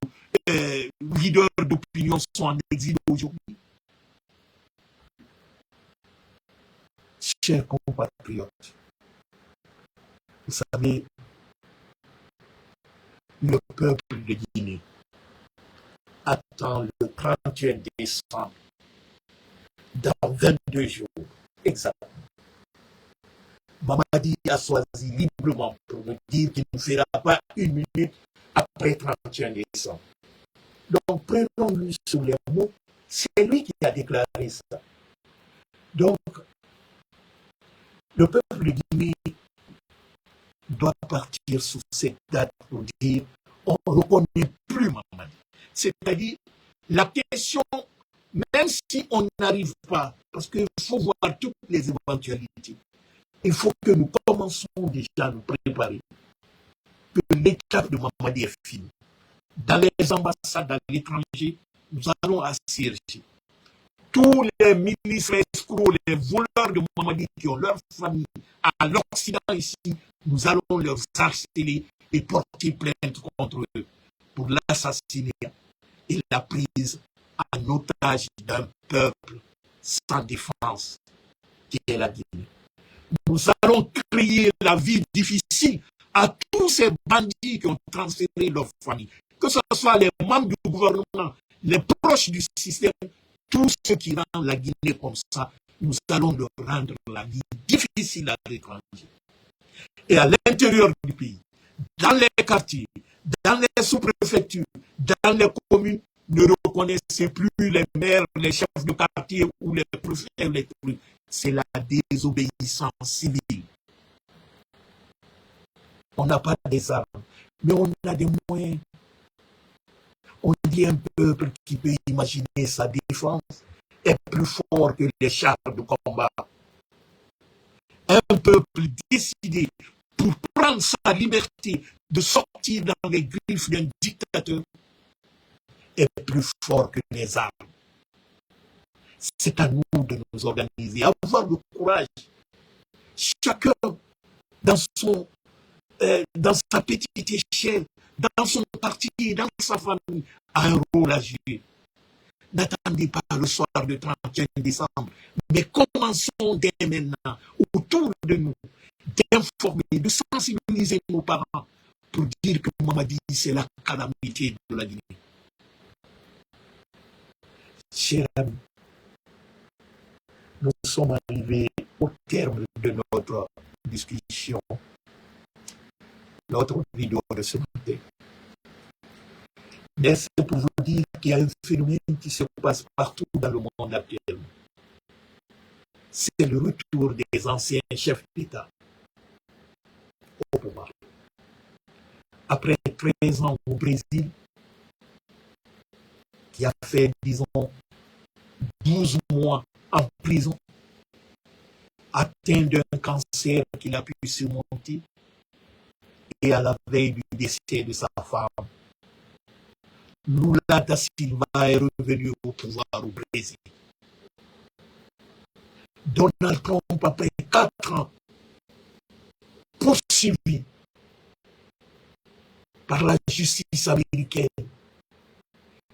Speaker 1: leaders d'opinion sont en exil aujourd'hui? Chers compatriotes, vous savez, le peuple de Guinée attend le 31 décembre, dans 22 jours, exactement. Mamadi a choisi librement pour nous dire qu'il ne fera pas une minute après 31 décembre. Donc, prenons-lui sur les mots, c'est lui qui a déclaré ça. Donc, le peuple de Guinée doit partir sous cette date pour dire on ne reconnaît plus Mamadi. C'est-à-dire, la question, même si on n'arrive pas, parce qu'il faut voir toutes les éventualités, il faut que nous commençons déjà à nous préparer, que l'étape de Mamadi est finie. Dans les ambassades à l'étranger, nous allons assurer tous les ministres escrocs, les voleurs de Mamadi qui ont leur famille à l'Occident ici, nous allons leur harceler et porter plainte contre eux pour l'assassinat et la prise en otage d'un peuple sans défense qui est la Guinée. Nous allons créer la vie difficile à tous ces bandits qui ont transféré leur famille, que ce soit les membres du gouvernement, les proches du système, tous ceux qui rendent la Guinée comme ça, nous allons leur rendre la vie difficile à l'étranger. Et à l'intérieur du pays, dans les quartiers, dans les sous-préfectures, dans les communes, ne reconnaissez plus les maires, les chefs de quartier ou les préfets, les trucs. C'est la désobéissance civile. On n'a pas des armes, mais on a des moyens. On dit un peuple qui peut imaginer sa défense est plus fort que les chars de combat. Un peuple décidé pour prendre sa liberté de sortir dans les griffes d'un dictateur est plus fort que les armes. C'est à nous de nous organiser, avoir le courage, chacun dans sa petite échelle, dans son parti, dans sa famille, a un rôle à jouer. N'attendez pas le soir du 31 décembre, mais commençons dès maintenant, autour de nous, d'informer, de sensibiliser nos parents pour dire que Mamadi, c'est la calamité de la Guinée. Chers amis, nous sommes arrivés au terme de notre discussion, notre vidéo de ce matin. Mais c'est pour vous dire qu'il y a un phénomène qui se passe partout dans le monde actuel. C'est le retour des anciens chefs d'État au pouvoir. Après 13 ans au Brésil, qui a fait, disons, 12 mois en prison, atteint d'un cancer qu'il a pu surmonter, et à la veille du décès de sa femme, Lula da Silva est revenu au pouvoir au Brésil. Donald Trump, après 4 ans, poursuivi par la justice américaine,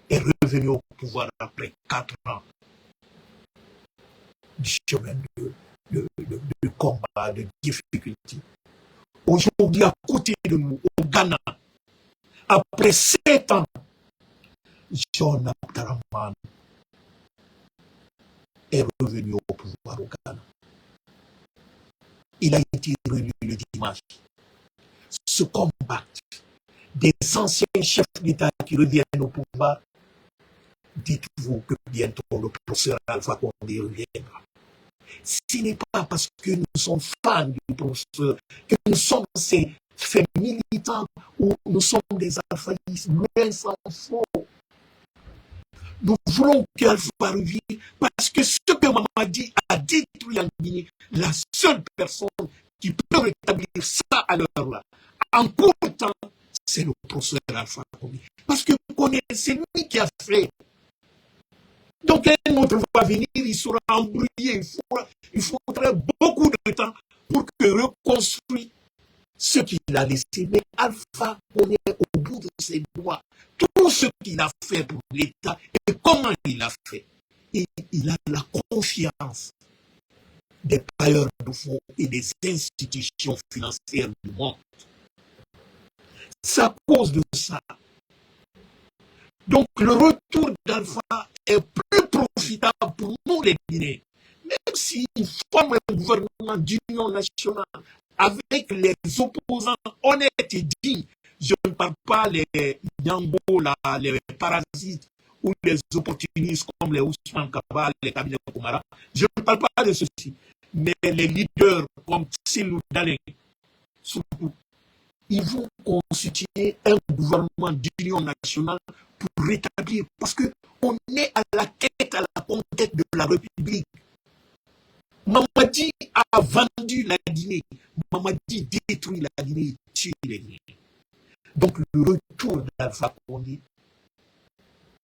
Speaker 1: est revenu au pouvoir après 4 ans du chemin de combat, de difficulté. Aujourd'hui, à côté de nous, au Ghana, après 7 ans, John Abdurrahman est revenu au pouvoir au Ghana. Il a été réélu le dimanche. Se combattre des anciens chefs d'État qui reviennent au pouvoir, dites-vous que bientôt le professeur Alpha Condé reviendra. Ce n'est pas parce que nous sommes fans du professeur, que nous sommes ses faits militants ou nous sommes des alphaïstes, loin s'en faut. Nous voulons qu'Alpha revienne parce que ce que Mamadi a détruit en Guinée, la seule personne qui peut rétablir ça à l'heure là, en court temps, c'est le professeur Alpha Condé. Parce que c'est lui qui a fait. Donc un autre va venir, il sera embrouillé, il faudrait beaucoup de temps pour que reconstruire ce qu'il a laissé. Mais Alpha Condé au bout de ses doigts tout ce qu'il a fait pour l'État et comment il a fait. Et il a la confiance des bailleurs de fonds et des institutions financières du monde. C'est à cause de ça. Donc le retour d'Alpha est plus profitable pour nous les Guinéens. Même s'il forme un gouvernement d'union nationale avec les opposants honnêtes et dignes, je ne parle pas les Nyambo, les parasites ou les opportunistes comme les Ousmane Kaba, les cabinets Komara. Je ne parle pas de ceci. Mais les leaders comme Silou Dalé, surtout, ils vont constituer un gouvernement d'union nationale pour rétablir, parce qu'on est à la quête, à la conquête de la République. Mamadi a vendu la Guinée, Mamadi détruit la Guinée, tue les Guinéens. Donc le retour d'Alpha Condé,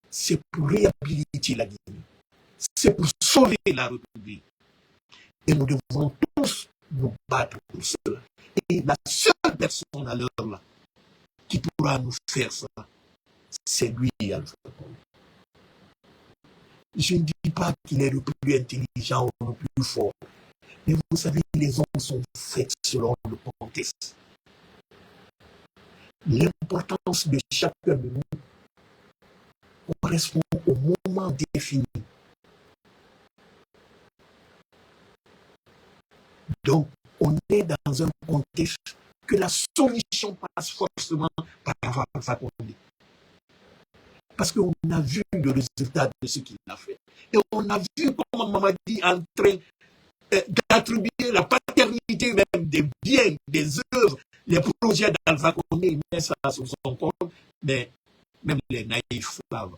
Speaker 1: c'est pour réhabiliter la Guinée, c'est pour sauver la République. Et nous devons tous nous battre pour cela. Et la seule personne à l'heure là qui pourra nous faire ça, c'est lui, Alpha Condé. Je ne dis pas qu'il est le plus intelligent ou le plus fort, mais vous savez, les hommes sont faits selon le contexte. L'importance de chacun de nous correspond au moment défini. Donc, on est dans un contexte que la solution passe forcément par Alpha Condé. Parce qu'on a vu le résultat de ce qu'il a fait. Et on a vu comment Mamadi est en train d'attribuer la paternité même des biens, des œuvres, les projets d'Alpha Condé, il met ça sur son compte, mais même les naïfs savent.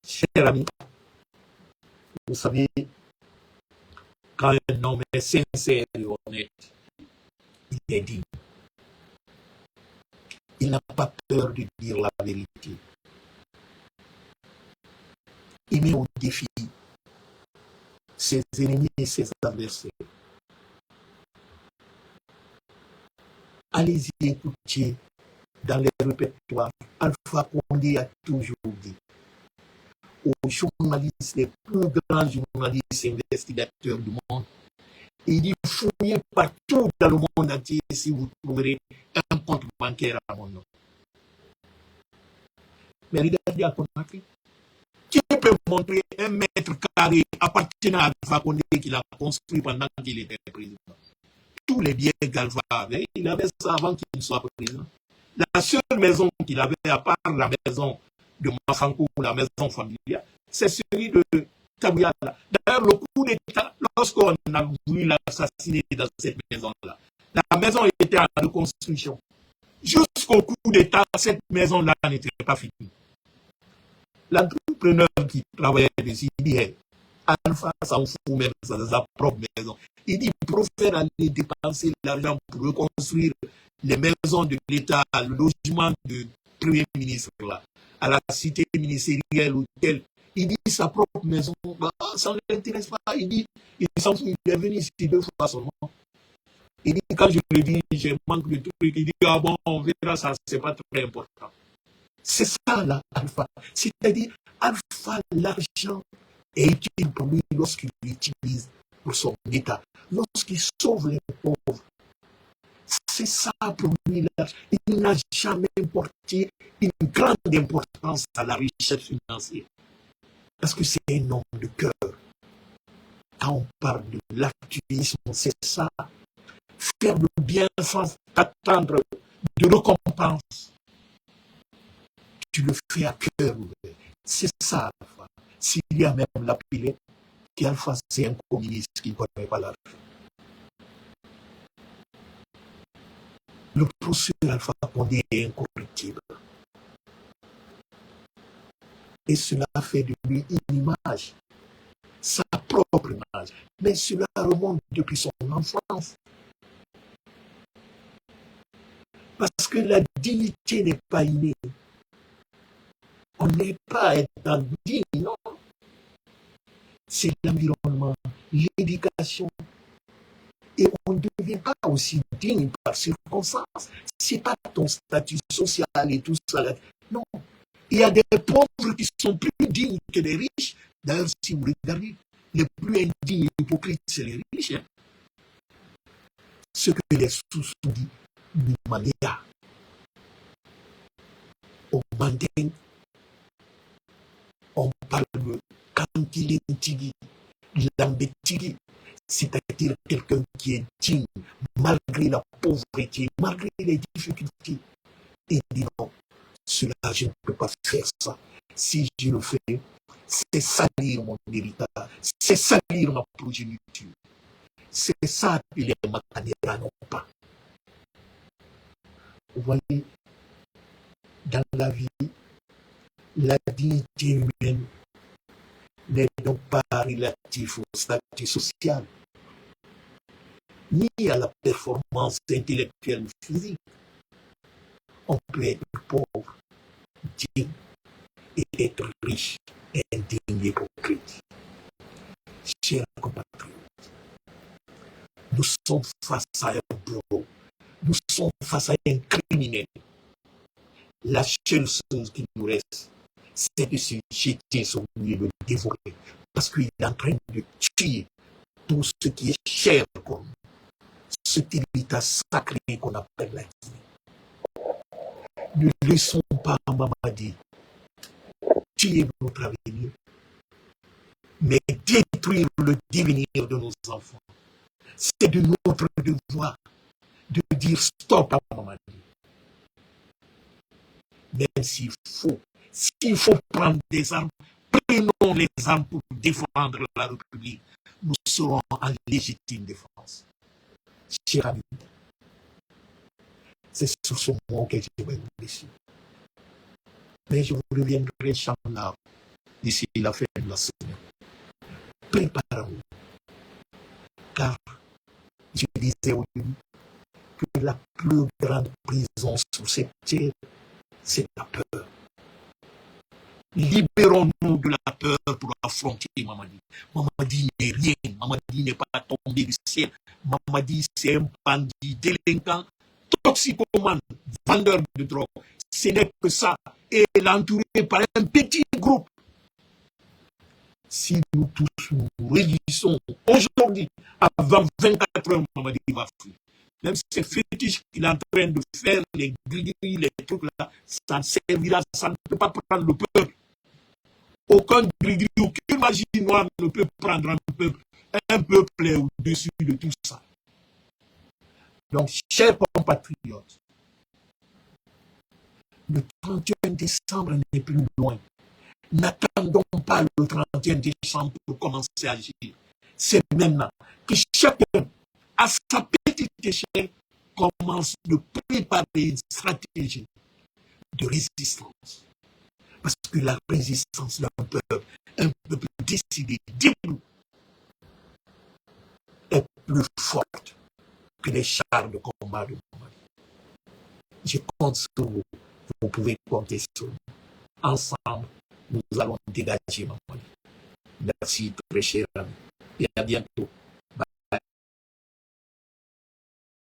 Speaker 1: Cher ami, vous savez, quand un homme est sincère et honnête, il est digne. Il n'a pas peur de dire la vérité. Il met au défi ses ennemis et ses adversaires. Allez-y écouter dans les répertoires. Alpha Condé a toujours dit aux journalistes, les plus grands journalistes investigateurs du monde, il dit fouillez partout dans le monde entier si vous trouverez un compte bancaire à mon nom. Mais regardez à Conakry. Qui peut montrer un mètre carré appartenant à Alpha Condé qu'il a construit pendant qu'il était président? Tous les biens qu'Alpha avait, il avait ça avant qu'il soit président. La seule maison qu'il avait, à part la maison de Mafankou, la maison familiale, c'est celui de Tabouyala. D'ailleurs, le coup d'État, lorsqu'on a voulu l'assassiner dans cette maison-là, la maison était en reconstruction. Jusqu'au coup d'État, cette maison-là n'était pas finie. L'entrepreneur qui travaillait dessus, il dit, Alpha s'en fout même dans sa propre maison. Il dit, il préfère aller dépenser l'argent pour reconstruire les maisons de l'État, le logement du Premier ministre, là, à la cité ministérielle ou telle. Il dit, sa propre maison, ça ne l'intéresse pas. Il dit, il s'en fout, il est venu ici 2 fois seulement. Il dit, quand je lui dis, je manque de trucs, il dit, ah bon, on verra ça, c'est pas très important. C'est ça, là, Alpha. C'est-à-dire, Alpha, l'argent est utile pour lui lorsqu'il l'utilise pour son État, lorsqu'il sauve les pauvres. C'est ça pour lui, l'argent. Il n'a jamais porté une grande importance à la richesse financière. Parce que c'est un homme de cœur. Quand on parle de l'activisme, c'est ça. Faire le bien sans attendre de récompense. Tu le fais à cœur ouvert. C'est ça, Alpha. S'il y a même l'appelé, qu'Alpha, c'est un communiste qui ne connaît pas l'argent. Le professeur Alpha Condé est incorruptible. Il est incorruptible. Il n'a pas peur de dire la vérité. Il met au défi ses ennemis et ses adversaires. Allez-y écouter dans les répertoires. Alpha Condé a toujours dit aux journalistes, les plus grands journalistes investigateurs du monde, il dit fouillez partout dans le monde entier si vous trouverez un compte bancaire à mon nom. Mais regardez à Conakry. Qui peut montrer un mètre carré appartenant à Alpha Condé qu'il a construit pendant qu'il était président? Tous les biens qu'Alpha avait, il avait ça avant qu'il soit président. La seule maison qu'il avait, à part la maison de Mafankou, la maison familiale, c'est celui de Tabouyala. D'ailleurs, le coup d'État, lorsqu'on a voulu l'assassiner dans cette maison-là, la maison était en reconstruction. Jusqu'au coup d'État, cette maison-là n'était pas finie. Et cela fait de lui une image, sa propre image. Mais cela remonte depuis son enfance. Parce que la dignité n'est pas innée. On n'est pas étant digne, non. C'est l'environnement, l'éducation. Et on ne devient pas aussi digne par circonstance. C'est pas ton statut social et tout ça. Non. Il y a des pauvres qui sont plus dignes que les riches. D'ailleurs, si vous regardez, les plus indignes et hypocrites, c'est les riches. Hein. Ce que les sous dit, Mania, au Manding, on parle de Kantilintigi, Lambetigi, c'est-à-dire quelqu'un qui est digne, malgré la pauvreté, malgré les difficultés. Et dit non, cela, je ne peux pas faire ça. Si je le fais, c'est salir mon héritage, c'est salir ma progéniture. C'est ça que les Matanera n'ont pas. Vous voyez, dans la vie, la dignité humaine n'est donc pas relative au statut social, ni à la performance intellectuelle ou physique. On peut être pauvre, digne, et être riche, indigne et hypocrite. Chers compatriotes, nous sommes face à un bourreau, nous sommes face à un criminel. La seule chose qui nous reste, c'est de se jeter sur lui et de le dévorer, parce qu'il est en train de tuer tout ce qui est cher comme ce héritage sacré qu'on appelle la Guinée. Ne laissons pas Mamadi tuer notre avenir, mais détruire le devenir de nos enfants. C'est de notre devoir de dire stop à Mamadi. Même s'il faut prendre des armes, prenons les armes pour défendre la République. Nous serons en légitime défense. Chers amis, c'est sur ce mot que je vais vous laisser. Mais je vous reviendrai Inch'Allah d'ici la fin de la semaine. Préparons-nous, car je disais au début que la plus grande prison sur cette terre, c'est la peur. Libérons-nous de la peur pour affronter Mamadi. Mamadi n'est rien, Mamadi n'est pas tombé du ciel. Mamadi, c'est un bandit délinquant, toxicomane, vendeur de drogue. Ce n'est que ça. Et il est entouré par un petit groupe. Si nous tous nous réunissons aujourd'hui, avant 24 heures, Mamadi va fuir. Même ces fétiches qu'il est en train de faire, les grilles, les trucs là, ça ne servira, ça ne peut pas prendre le peuple. Aucun gris, aucune magie noire ne peut prendre un peuple. Un peuple est au-dessus de tout ça. Donc, chers compatriotes, le 31 décembre n'est plus loin. N'attendons pas le 31 décembre pour commencer à agir. C'est maintenant que chacun, à sa petite échelle, commence de préparer une stratégie de résistance. Parce que la résistance d'un peuple, un peuple décidé, debout, est plus forte que les chars de combat de Mamadi. Je compte sur vous. Vous pouvez compter sur nous. Ensemble, nous allons dégager Mamadi. Merci, très cher ami. Et à bientôt.